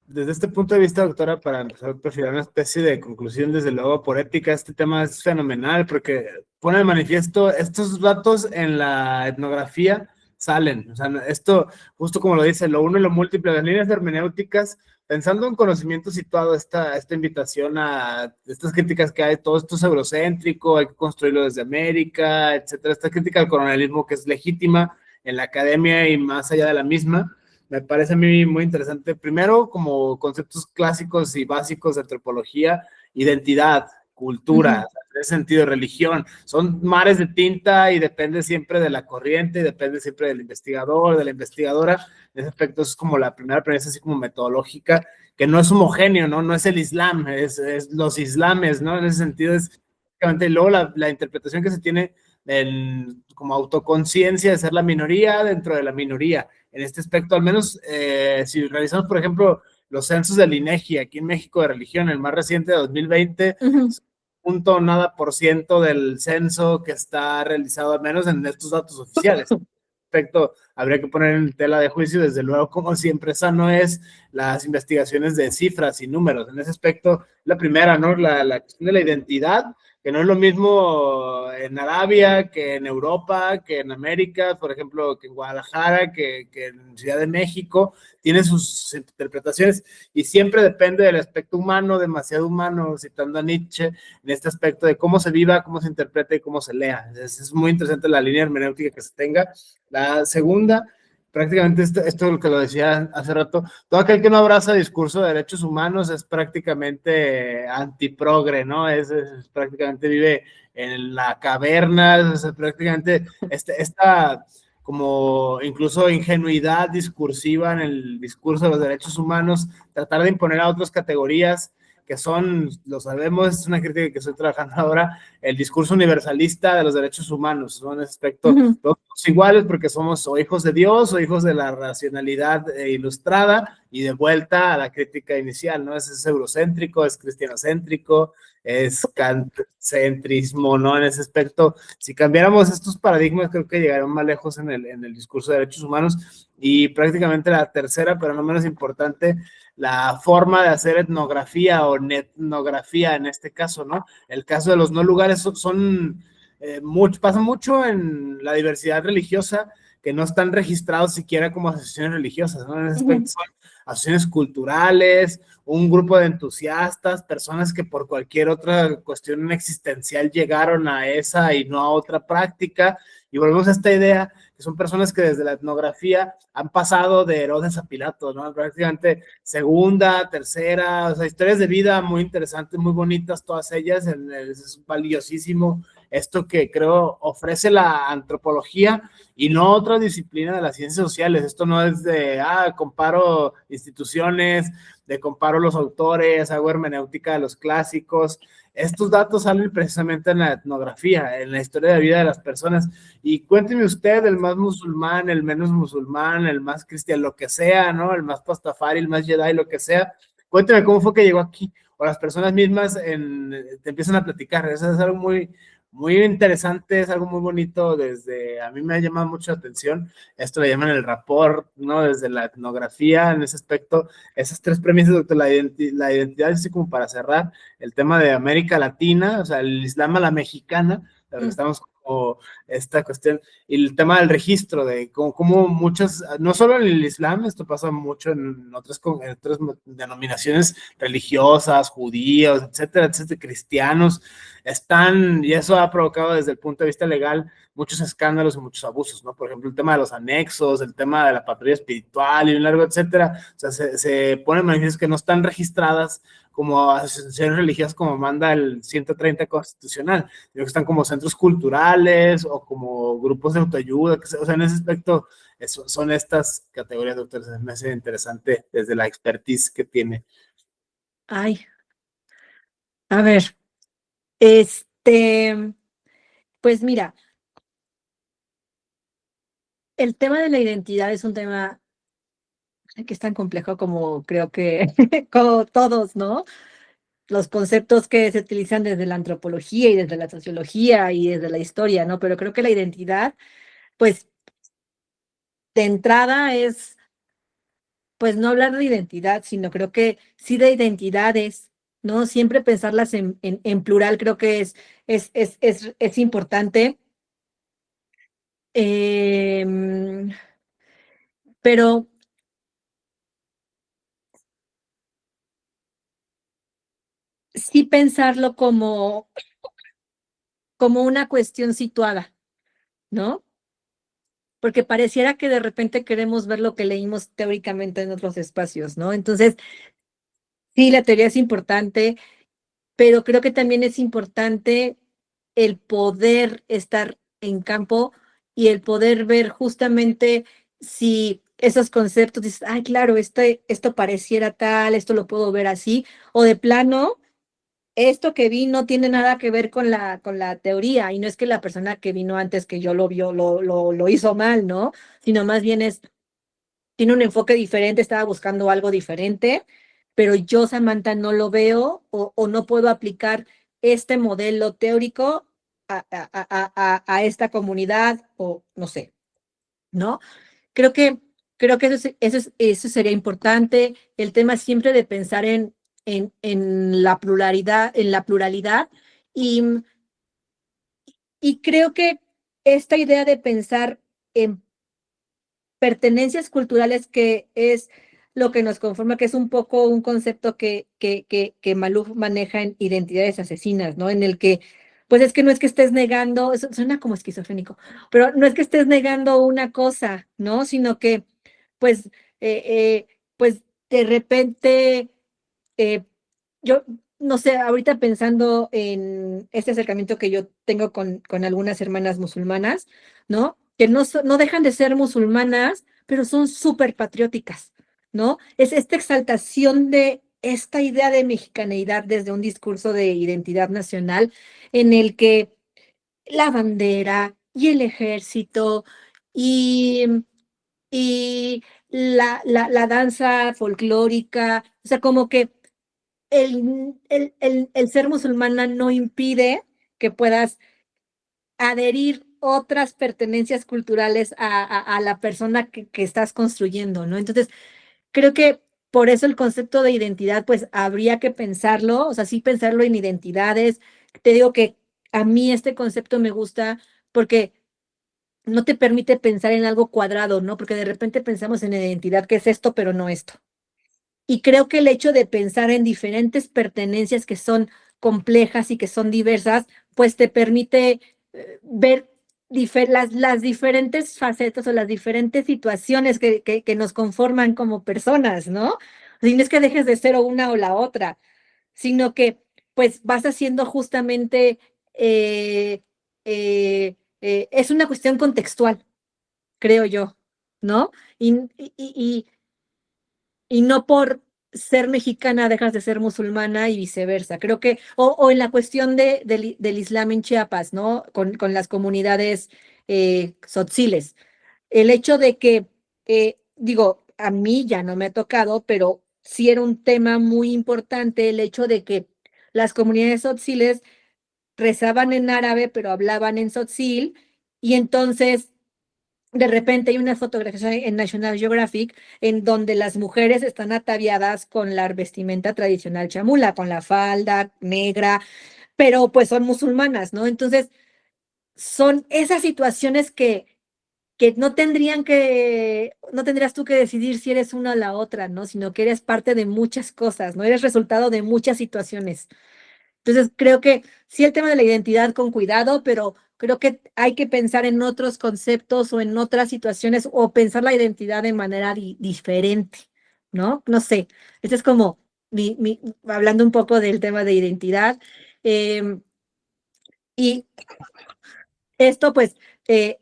Desde este punto de vista, doctora, para empezar a perfilar una especie de conclusión, desde luego, por ética, este tema es fenomenal porque pone de manifiesto estos datos en la etnografía salen. O sea, esto, justo como lo dice, lo uno y lo múltiple, las líneas hermenéuticas, pensando en conocimiento situado, esta invitación a estas críticas que hay, todo esto es eurocéntrico, hay que construirlo desde América, etcétera. Esta crítica al colonialismo que es legítima en la academia y más allá de la misma. Me parece a mí muy interesante. Primero, como conceptos clásicos y básicos de antropología, identidad, cultura, en ese sentido, religión. Son mares de tinta y depende siempre de la corriente, y depende siempre del investigador, de la investigadora. En ese aspecto es como la primera premisa, así como metodológica, que no es homogéneo, ¿no? No es el Islam, es los islames, ¿no? En ese sentido es, y luego la interpretación que se tiene como autoconciencia de ser la minoría dentro de la minoría. En este aspecto, al menos si revisamos, por ejemplo, los censos del INEGI aquí en México de religión, el más reciente de 2020, punto nada por ciento del censo que está realizado, al menos en estos datos oficiales. Respecto, habría que poner en tela de juicio, desde luego, como siempre, esa no es las investigaciones de cifras y números. En ese aspecto, la primera, ¿no? La cuestión de la identidad, que no es lo mismo en Arabia, que en Europa, que en América, por ejemplo, que en Guadalajara, que en Ciudad de México, tiene sus interpretaciones y siempre depende del aspecto humano, demasiado humano, citando a Nietzsche, en este aspecto de cómo se viva, cómo se interpreta y cómo se lea. Es muy interesante la línea hermenéutica que se tenga. La segunda, prácticamente esto lo que lo decía hace rato, todo aquel que no abraza discurso de derechos humanos es prácticamente antiprogre, ¿no? Es prácticamente vive en la caverna, es prácticamente esta como incluso ingenuidad discursiva en el discurso de los derechos humanos, tratar de imponer a otras categorías que son, lo sabemos, es una crítica que estoy trabajando ahora, el discurso universalista de los derechos humanos, ¿no? En ese aspecto, todos somos iguales porque somos o hijos de Dios o hijos de la racionalidad ilustrada, y de vuelta a la crítica inicial, ¿no? Es eurocéntrico, es cristianocéntrico, es kantcentrismo, ¿no? En ese aspecto, si cambiáramos estos paradigmas, creo que llegaríamos más lejos en el discurso de derechos humanos. Y prácticamente la tercera, pero no menos importante, la forma de hacer etnografía o etnografía en este caso, ¿no? El caso de los no lugares pasa mucho en la diversidad religiosa, que no están registrados siquiera como asociaciones religiosas, ¿no? En ese aspecto son asociaciones culturales, un grupo de entusiastas, personas que por cualquier otra cuestión existencial llegaron a esa y no a otra práctica, y volvemos a esta idea que son personas que desde la etnografía han pasado de Herodes a Pilato, ¿no? Prácticamente segunda, tercera, o sea, historias de vida muy interesantes, muy bonitas, todas ellas, es valiosísimo esto que creo ofrece la antropología y no otra disciplina de las ciencias sociales. Esto no es de, comparo instituciones, de comparo los autores, hago hermenéutica de los clásicos. Estos datos salen precisamente en la etnografía, en la historia de vida de las personas. Y cuénteme usted, el más musulmán, el menos musulmán, el más cristiano, lo que sea, ¿no? El más pastafari, el más Jedi, lo que sea. Cuénteme cómo fue que llegó aquí. O las personas mismas te empiezan a platicar. Eso es algo muy interesante, es algo muy bonito. A mí me ha llamado mucho la atención. Esto le llaman el rapport, ¿no? Desde la etnografía, en ese aspecto. Esas tres premisas, doctor, la identidad, así como para cerrar, el tema de América Latina, o sea, el Islam a la mexicana, de lo que estamos como esta cuestión, y el tema del registro, de cómo muchas, no solo en el Islam, esto pasa mucho en otras denominaciones religiosas, judíos, etcétera, etcétera, cristianos, y eso ha provocado desde el punto de vista legal muchos escándalos y muchos abusos, ¿no? Por ejemplo, el tema de los anexos, el tema de la patrulla espiritual y un largo, etcétera. O sea, se ponen manifiesto que no están registradas como asociaciones religiosas como manda el 130 constitucional, sino que están como centros culturales o como grupos de autoayuda, o sea, en ese aspecto son estas categorías, doctor, me hace interesante desde la expertise que tiene. Ay, a ver, este, pues mira, el tema de la identidad es un tema que es tan complejo como creo que como todos, ¿no? Los conceptos que se utilizan desde la antropología y desde la sociología y desde la historia, ¿no? Pero creo que la identidad, pues, de entrada es, pues, no hablar de identidad, sino creo que sí de identidades, ¿no? Siempre pensarlas en plural creo que es importante. Pero sí pensarlo como una cuestión situada, ¿no? Porque pareciera que de repente queremos ver lo que leímos teóricamente en otros espacios, ¿no? Entonces, sí, la teoría es importante, pero creo que también es importante el poder estar en campo y el poder ver justamente si esos conceptos dices, ay, claro, esto pareciera tal, esto lo puedo ver así, o de plano, esto que vi no tiene nada que ver con la teoría, y no es que la persona que vino antes que yo lo vio, lo hizo mal, ¿no? Sino más bien tiene un enfoque diferente, estaba buscando algo diferente, pero yo, Samantha, no lo veo o no puedo aplicar este modelo teórico a esta comunidad o no sé, ¿no? Creo que, creo que eso sería importante, el tema siempre de pensar en la pluralidad y, y creo que esta idea de pensar en pertenencias culturales, que es lo que nos conforma, que es un poco un concepto que Maluf maneja en Identidades Asesinas, ¿no? En el que, pues es que no es que estés negando, eso suena como esquizofrénico, pero no es que estés negando una cosa, ¿no? Sino que, pues, pues de repente, eh, yo, no sé, ahorita pensando en este acercamiento que yo tengo con algunas hermanas musulmanas, ¿no? Que no dejan de ser musulmanas, pero son súper patrióticas, ¿no? Es esta exaltación de esta idea de mexicaneidad desde un discurso de identidad nacional en el que la bandera y el ejército y, y la danza folclórica, o sea, como que el ser musulmana no impide que puedas adherir otras pertenencias culturales a la persona que estás construyendo, ¿no? Entonces, creo que por eso el concepto de identidad, pues habría que pensarlo, o sea, sí pensarlo en identidades. Te digo que a mí este concepto me gusta porque no te permite pensar en algo cuadrado, ¿no? Porque de repente pensamos en identidad, que es esto, pero no esto. Y creo que el hecho de pensar en diferentes pertenencias que son complejas y que son diversas, pues te permite ver las diferentes facetas o las diferentes situaciones que nos conforman como personas, ¿no? Y no es que dejes de ser o una o la otra, sino que pues vas haciendo justamente, eh, es una cuestión contextual, creo yo, ¿no? Y, y, y no por ser mexicana dejas de ser musulmana y viceversa. Creo que, o en la cuestión del Islam en Chiapas, ¿no? Con las comunidades tzotziles. El hecho de que, digo, a mí ya no me ha tocado, pero sí era un tema muy importante el hecho de que las comunidades tzotziles rezaban en árabe, pero hablaban en tzotzil, y entonces de repente hay una fotografía en National Geographic en donde las mujeres están ataviadas con la vestimenta tradicional chamula, con la falda negra, pero pues son musulmanas, ¿no? Entonces, son esas situaciones que no tendrías tú que decidir si eres una o la otra, ¿no? Sino que eres parte de muchas cosas, ¿no? Eres resultado de muchas situaciones. Entonces, creo que sí el tema de la identidad con cuidado, pero creo que hay que pensar en otros conceptos o en otras situaciones o pensar la identidad de manera diferente, ¿no? No sé, este es como hablando un poco del tema de identidad. em, y esto, pues, que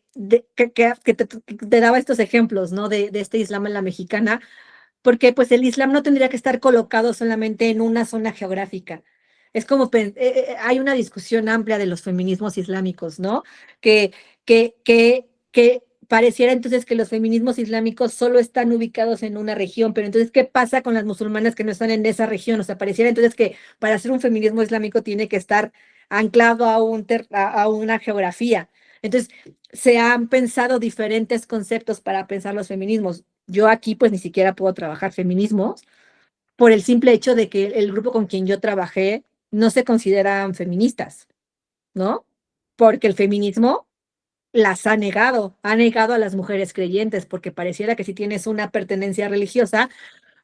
te daba estos ejemplos, ¿no? De este Islam en la mexicana, porque pues el Islam no tendría que estar colocado solamente en una zona geográfica. Es como, hay una discusión amplia de los feminismos islámicos, ¿no? Que, que pareciera entonces que los feminismos islámicos solo están ubicados en una región, pero entonces, ¿qué pasa con las musulmanas que no están en esa región? O sea, pareciera entonces que para hacer un feminismo islámico tiene que estar anclado a una geografía. Entonces, se han pensado diferentes conceptos para pensar los feminismos. Yo aquí pues ni siquiera puedo trabajar feminismos por el simple hecho de que el grupo con quien yo trabajé no se consideran feministas, ¿no? Porque el feminismo las ha negado a las mujeres creyentes, porque pareciera que si tienes una pertenencia religiosa,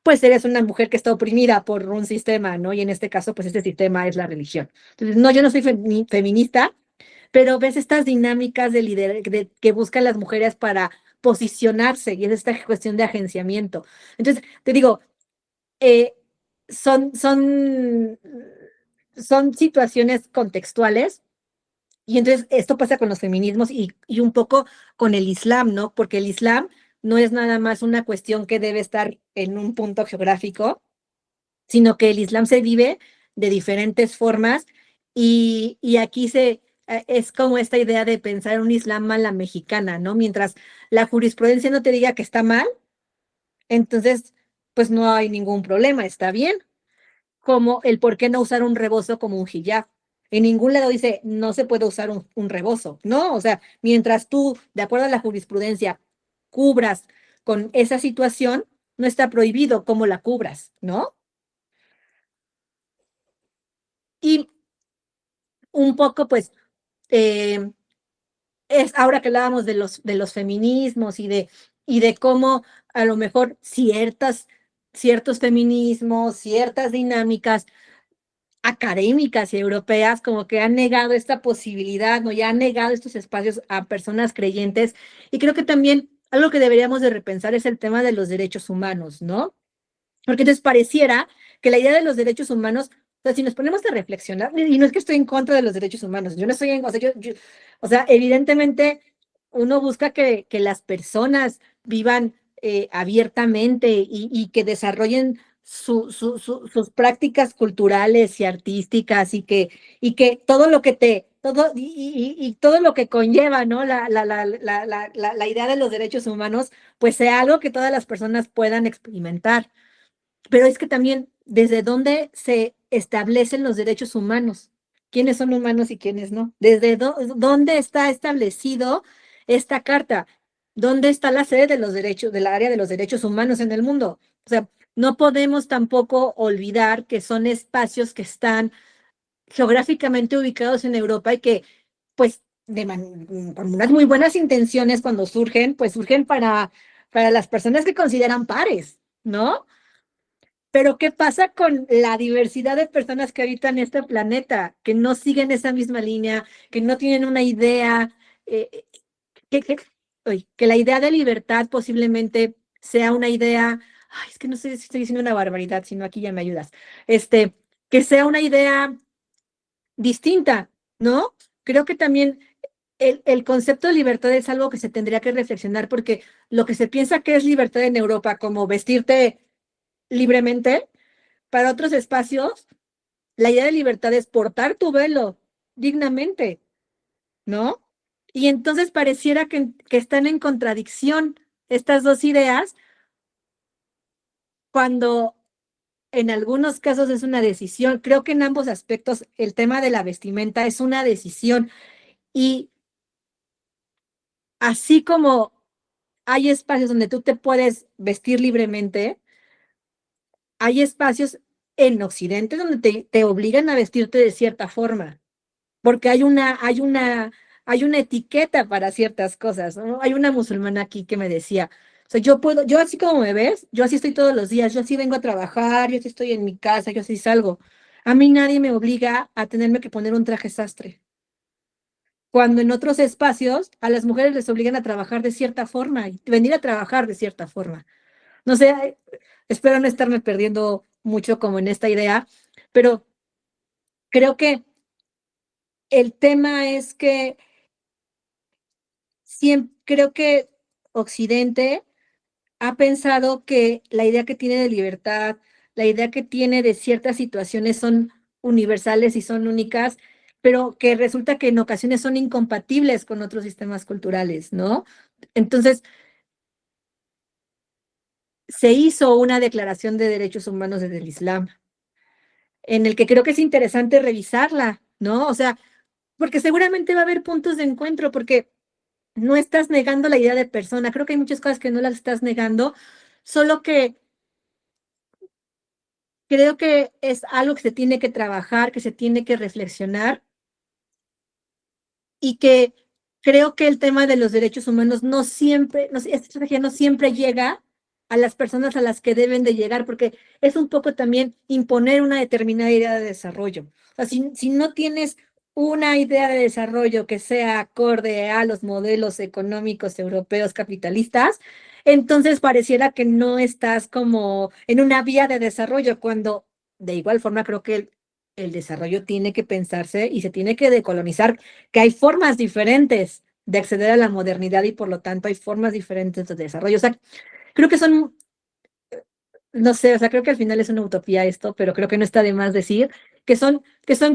pues eres una mujer que está oprimida por un sistema, ¿no? Y en este caso, pues este sistema es la religión. Entonces, no, yo no soy feminista, pero ves estas dinámicas que buscan las mujeres para posicionarse y es esta cuestión de agenciamiento. Entonces, te digo, eh, son, son, son situaciones contextuales y entonces esto pasa con los feminismos y un poco con el Islam, ¿no? Porque el Islam no es nada más una cuestión que debe estar en un punto geográfico, sino que el Islam se vive de diferentes formas y aquí es como esta idea de pensar un Islam a la mexicana, ¿no? Mientras la jurisprudencia no te diga que está mal, entonces pues no hay ningún problema, está bien, como el por qué no usar un rebozo como un hijab. En ningún lado dice no se puede usar un rebozo, ¿no? O sea, mientras tú, de acuerdo a la jurisprudencia, cubras con esa situación, no está prohibido cómo la cubras, ¿no? Y un poco, pues, eh, es ahora que hablábamos de los feminismos y de cómo a lo mejor ciertos feminismos, ciertas dinámicas académicas y europeas como que han negado esta posibilidad, ¿no? Ya han negado estos espacios a personas creyentes. Y creo que también algo que deberíamos de repensar es el tema de los derechos humanos, ¿no? Porque entonces pareciera que la idea de los derechos humanos, o sea, si nos ponemos a reflexionar, y no es que estoy en contra de los derechos humanos, yo no estoy en, o sea, o sea, evidentemente uno busca que las personas vivan abiertamente y que desarrollen sus prácticas culturales y artísticas y que todo lo que y todo lo que conlleva, ¿no? La idea de los derechos humanos, pues sea algo que todas las personas puedan experimentar. Pero es que también, ¿desde dónde se establecen los derechos humanos? ¿Quiénes son humanos y quiénes no? ¿Desde dónde está establecido esta carta? ¿Dónde está la sede de los derechos, del área de los derechos humanos en el mundo? O sea, no podemos tampoco olvidar que son espacios que están geográficamente ubicados en Europa y que, pues, con unas muy buenas intenciones cuando surgen, pues surgen para las personas que consideran pares, ¿no? Pero ¿qué pasa con la diversidad de personas que habitan este planeta, que no siguen esa misma línea, que no tienen una idea, eh, que, que, que la idea de libertad posiblemente sea una idea, ay, es que no sé si estoy diciendo una barbaridad, sino aquí ya me ayudas, que sea una idea distinta, ¿no? Creo que también el concepto de libertad es algo que se tendría que reflexionar porque lo que se piensa que es libertad en Europa, como vestirte libremente, para otros espacios, la idea de libertad es portar tu velo dignamente, ¿no? Y entonces pareciera que están en contradicción estas dos ideas cuando en algunos casos es una decisión. Creo que en ambos aspectos el tema de la vestimenta es una decisión y así como hay espacios donde tú te puedes vestir libremente, hay espacios en Occidente donde te obligan a vestirte de cierta forma, porque hay una etiqueta para ciertas cosas, ¿no? Hay una musulmana aquí que me decía, o sea, yo así como me ves, yo así estoy todos los días, yo así vengo a trabajar, yo así estoy en mi casa, yo así salgo. A mí nadie me obliga a tenerme que poner un traje sastre. Cuando en otros espacios a las mujeres les obligan a trabajar de cierta forma y venir a trabajar de cierta forma. No sé, espero no estarme perdiendo mucho como en esta idea, pero creo que el tema es que creo que Occidente ha pensado que la idea que tiene de libertad, la idea que tiene de ciertas situaciones son universales y son únicas, pero que resulta que en ocasiones son incompatibles con otros sistemas culturales, ¿no? Entonces, se hizo una declaración de derechos humanos desde el Islam, en el que creo que es interesante revisarla, ¿no? O sea, porque seguramente va a haber puntos de encuentro, porque no estás negando la idea de persona. Creo que hay muchas cosas que no las estás negando, solo que creo que es algo que se tiene que trabajar, que se tiene que reflexionar y que creo que el tema de los derechos humanos no siempre, no, esta estrategia no siempre llega a las personas a las que deben de llegar, porque es un poco también imponer una determinada idea de desarrollo. O sea, si no tienes una idea de desarrollo que sea acorde a los modelos económicos europeos capitalistas, entonces pareciera que no estás como en una vía de desarrollo, cuando de igual forma creo que el desarrollo tiene que pensarse y se tiene que decolonizar, que hay formas diferentes de acceder a la modernidad y por lo tanto hay formas diferentes de desarrollo. O sea, creo que son, no sé, o sea, creo que al final es una utopía esto, pero creo que no está de más decir que son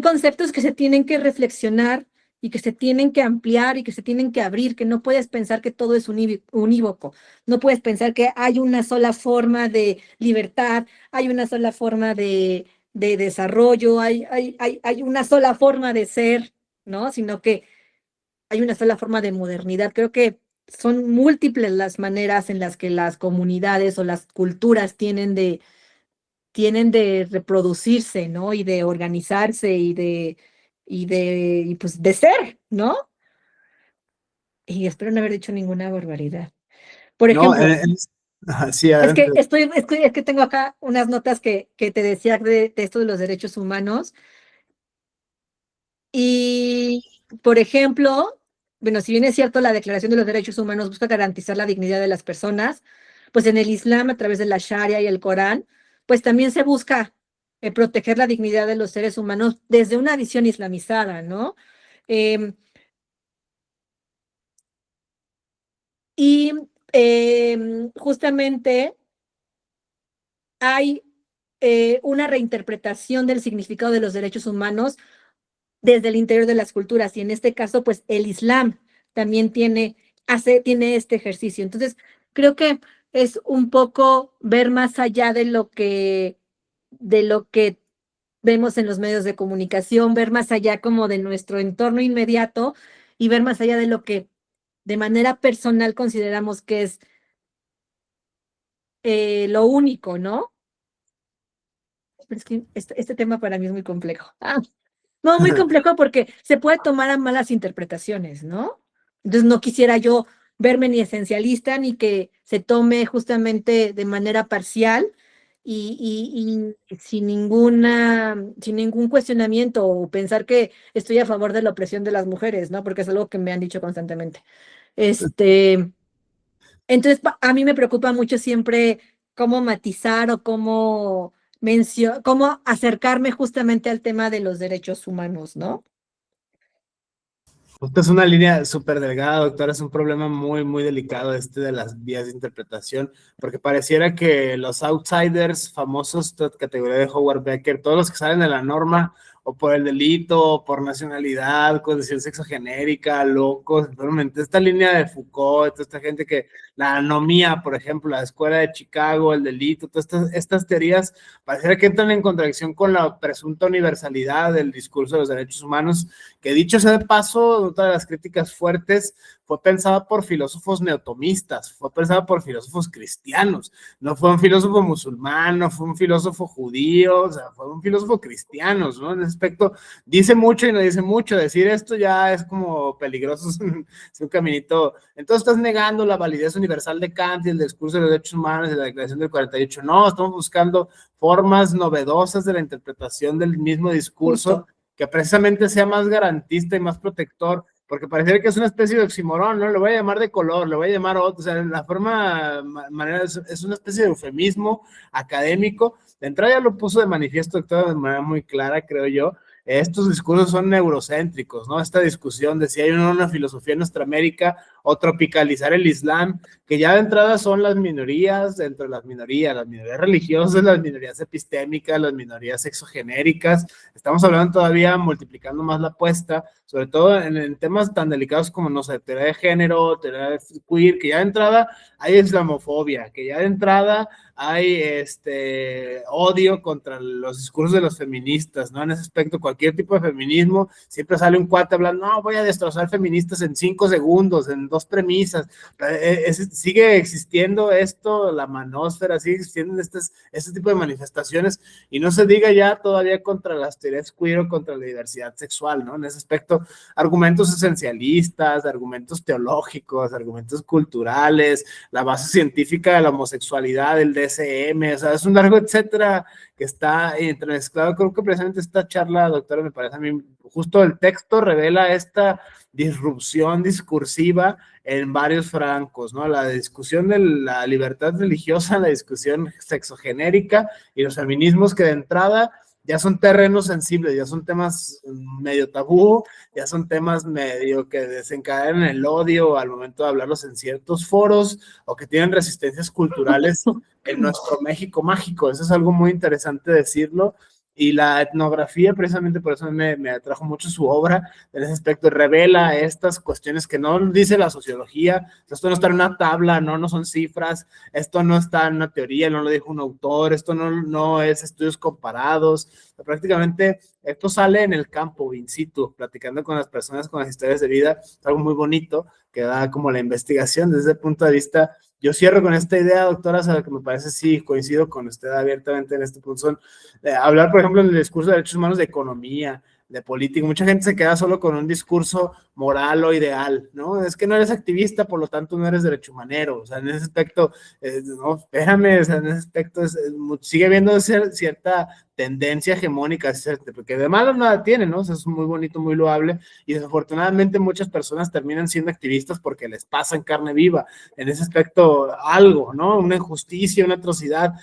conceptos que se tienen que reflexionar y que se tienen que ampliar y que se tienen que abrir, que no puedes pensar que todo es unívoco, no puedes pensar que hay una sola forma de libertad, hay una sola forma de desarrollo, hay una sola forma de ser, ¿no? Sino que hay una sola forma de modernidad. Creo que son múltiples las maneras en las que las comunidades o las culturas tienen de reproducirse, ¿no? Y de organizarse y pues de ser, ¿no? Y espero no haber dicho ninguna barbaridad. Por No, ejemplo, sí, adelante. es que tengo acá unas notas que te decía de esto de los derechos humanos. Y, por ejemplo, bueno, si bien es cierto, la Declaración de los Derechos Humanos busca garantizar la dignidad de las personas, pues en el Islam, a través de la Sharia y el Corán, pues también se busca proteger la dignidad de los seres humanos desde una visión islamizada, ¿no? Em, y justamente hay una reinterpretación del significado de los derechos humanos desde el interior de las culturas y en este caso, pues el Islam también tiene este ejercicio. Entonces, creo que es un poco ver más allá de lo que vemos en los medios de comunicación, ver más allá como de nuestro entorno inmediato y ver más allá de lo que de manera personal consideramos que es lo único, ¿no? pero es que este tema para mí es muy complejo. No, muy complejo porque se puede tomar a malas interpretaciones, ¿no? Entonces no quisiera yo verme ni esencialista ni que se tome justamente de manera parcial y sin ningún cuestionamiento o pensar que estoy a favor de la opresión de las mujeres, ¿no? Porque es algo que me han dicho constantemente. Este, entonces, a mí me preocupa mucho siempre cómo matizar o cómo acercarme justamente al tema de los derechos humanos, ¿no? Justo es una línea súper delgada, doctora, es un problema muy, muy delicado este de las vías de interpretación, porque pareciera que los outsiders famosos, esta categoría de Howard Becker, todos los que salen de la norma, o por el delito, o por nacionalidad, condición sexogenérica, locos, realmente esta línea de Foucault, toda esta gente que, la anomía, por ejemplo, la escuela de Chicago, el delito, todas estas teorías, pareciera que entran en contradicción con la presunta universalidad del discurso de los derechos humanos, que dicho sea de paso, otra de las críticas fuertes, fue pensada por filósofos neotomistas, fue pensada por filósofos cristianos, no fue un filósofo musulmán, no fue un filósofo judío, o sea, fue un filósofo cristiano, ¿no? En ese aspecto, dice mucho y no dice mucho, decir esto ya es como peligroso, es un caminito, entonces estás negando la validez universal de Kant y el discurso de los derechos humanos y la declaración del 48, no, estamos buscando formas novedosas de la interpretación del mismo discurso, Justo. que precisamente sea más garantista y más protector, porque pareciera que es una especie de oxímoron, ¿no? Lo voy a llamar de color, lo voy a llamar otro, o sea, la manera es una especie de eufemismo académico. De entrada ya lo puso de manifiesto de manera muy clara, creo yo. Estos discursos son neurocéntricos, ¿no? Esta discusión de si hay una filosofía en nuestra América o tropicalizar el Islam, que ya de entrada son las minorías, dentro de las minorías religiosas, las minorías epistémicas, las minorías sexogenéricas. Estamos hablando todavía multiplicando más la apuesta, sobre todo en temas tan delicados como, no sé, teoría de género, teoría de queer, que ya de entrada hay islamofobia, que ya de entrada hay odio contra los discursos de los feministas, ¿no? En ese aspecto, cualquier tipo de feminismo, siempre sale un cuate hablando, no, voy a destrozar feministas en 5 segundos, en 2 premisas. Sigue existiendo esto, la manósfera, sigue existiendo este tipo de manifestaciones, y no se diga ya todavía contra las teorías queer o contra la diversidad sexual, ¿no? En ese aspecto, argumentos esencialistas, argumentos teológicos, argumentos culturales, la base científica de la homosexualidad, el DSM, o sea, es un largo etcétera que está entremezclado. Creo que precisamente esta charla, doctora, me parece a mí, justo el texto revela esta disrupción discursiva en varios francos, ¿no? La discusión de la libertad religiosa, la discusión sexogenérica y los feminismos que de entrada ya son terrenos sensibles, ya son temas medio tabú, ya son temas medio que desencadenan el odio al momento de hablarlos en ciertos foros o que tienen resistencias culturales en nuestro México mágico. Eso es algo muy interesante decirlo. Y la etnografía, precisamente por eso me atrajo mucho su obra, en ese aspecto, revela estas cuestiones que no dice la sociología. Esto no está en una tabla, no son cifras, esto no está en una teoría, no lo dijo un autor, esto no es estudios comparados. Prácticamente esto sale en el campo, in situ, platicando con las personas con las historias de vida. Es algo muy bonito que da como la investigación desde ese punto de vista. Yo cierro con esta idea, doctora, que me parece, sí, coincido con usted abiertamente en este punto, son hablar, por ejemplo, en el discurso de derechos humanos de economía, de política. Mucha gente se queda solo con un discurso moral o ideal, ¿no? Es que no eres activista, por lo tanto no eres derecho humanero. O sea, en ese aspecto, no, espérame, o sea, en ese aspecto sigue habiendo cierta tendencia hegemónica, porque de malo nada tiene, ¿no? O sea, es muy bonito, muy loable, y desafortunadamente muchas personas terminan siendo activistas porque les pasa en carne viva, en ese aspecto algo, ¿no? Una injusticia, una atrocidad.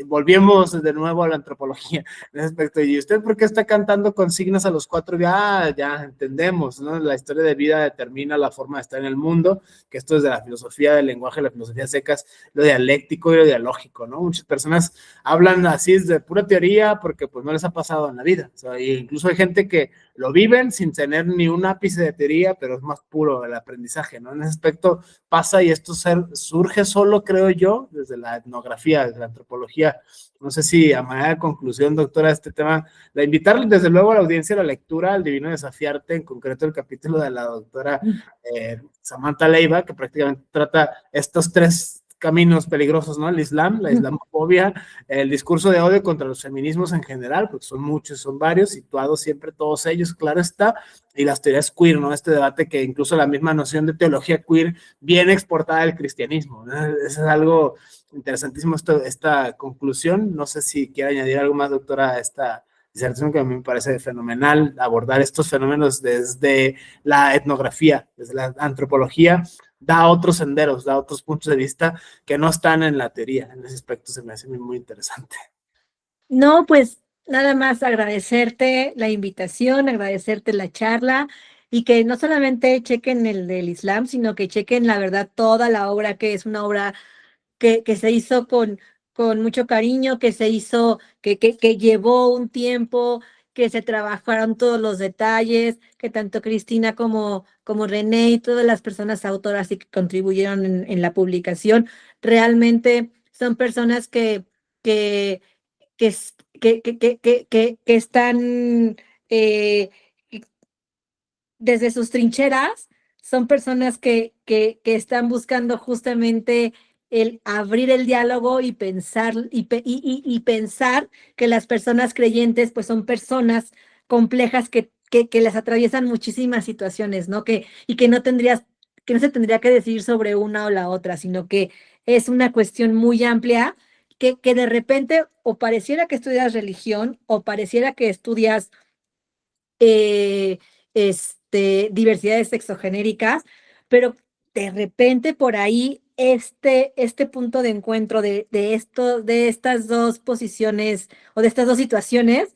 Volvemos de nuevo a la antropología, en ese aspecto. ¿Y usted por qué está cantando consignas a los 4? Ya entendemos, ¿no? La historia de vida determina la forma de estar en el mundo, que esto es de la filosofía del lenguaje, la filosofía secas, lo dialéctico y lo dialógico, ¿no? Muchas personas hablan así de pura teoría porque pues no les ha pasado en la vida. O sea, incluso hay gente que lo viven sin tener ni un ápice de teoría, pero es más puro el aprendizaje, ¿no? En ese aspecto pasa, y esto surge solo, creo yo, desde la etnografía, desde la antropología. No sé si a manera de conclusión, doctora, este tema, la invitarle desde luego a la audiencia a la lectura, al Divino Desafiarte, en concreto el capítulo de la doctora Samantha Leiva, que prácticamente trata estos 3 caminos peligrosos, ¿no? El Islam, la islamofobia, el discurso de odio contra los feminismos en general, porque son muchos, son varios, situados siempre todos ellos, claro está, y las teorías queer, ¿no? Este debate que incluso la misma noción de teología queer viene exportada del cristianismo, ¿no? Eso es algo interesantísimo, esta conclusión. No sé si quiere añadir algo más, doctora, a esta disertación que a mí me parece fenomenal, abordar estos fenómenos desde la etnografía, desde la antropología, da otros senderos, da otros puntos de vista que no están en la teoría. En ese aspecto se me hace muy interesante. No, pues nada más agradecerte la invitación, agradecerte la charla y que no solamente chequen el del Islam, sino que chequen la verdad toda la obra, que es una obra que se hizo con mucho cariño, que se hizo, que llevó un tiempo, que se trabajaron todos los detalles, que tanto Cristina como René y todas las personas autoras y que contribuyeron en la publicación, realmente son personas que, que están eh, desde sus trincheras, son personas que están buscando justamente el abrir el diálogo y pensar, y pensar que las personas creyentes pues son personas complejas que les atraviesan muchísimas situaciones, ¿no? Y que no se tendría que decidir sobre una o la otra, sino que es una cuestión muy amplia que de repente o pareciera que estudias religión o pareciera que estudias eh, diversidades sexogenéricas, pero de repente por ahí este punto de encuentro de estas dos posiciones o de estas dos situaciones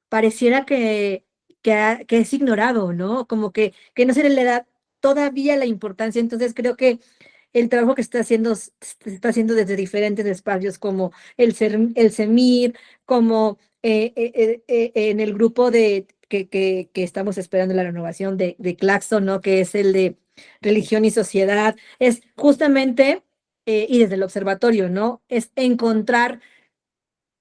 pareciera que es ignorado, ¿no? Como que no se le da todavía la importancia. Entonces creo que el trabajo que se está haciendo desde diferentes espacios como el CEMIR, como en el grupo que estamos esperando la renovación de Claxon, ¿no? Que es el de religión y sociedad, es justamente, y desde el observatorio, ¿no? Es encontrar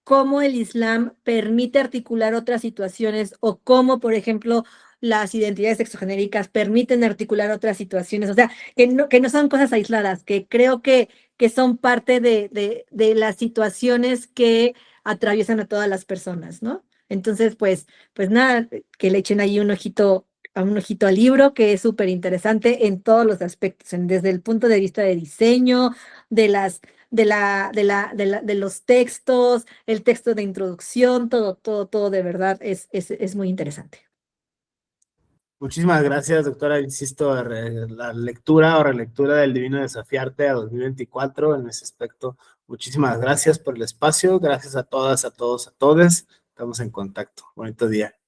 cómo el Islam permite articular otras situaciones o cómo, por ejemplo, las identidades sexogenéricas permiten articular otras situaciones, o sea, que no son cosas aisladas, que creo que son parte de las situaciones que atraviesan a todas las personas, ¿no? Entonces, pues nada, que le echen ahí un ojito al libro, que es súper interesante en todos los aspectos, desde el punto de vista de diseño, de las de los textos, el texto de introducción, todo de verdad es muy interesante. Muchísimas gracias, doctora. Insisto, la lectura o relectura del Divino Desafiarte a 2024 en ese aspecto. Muchísimas gracias por el espacio. Gracias a todas, a todos, a todes. Estamos en contacto. Bonito día.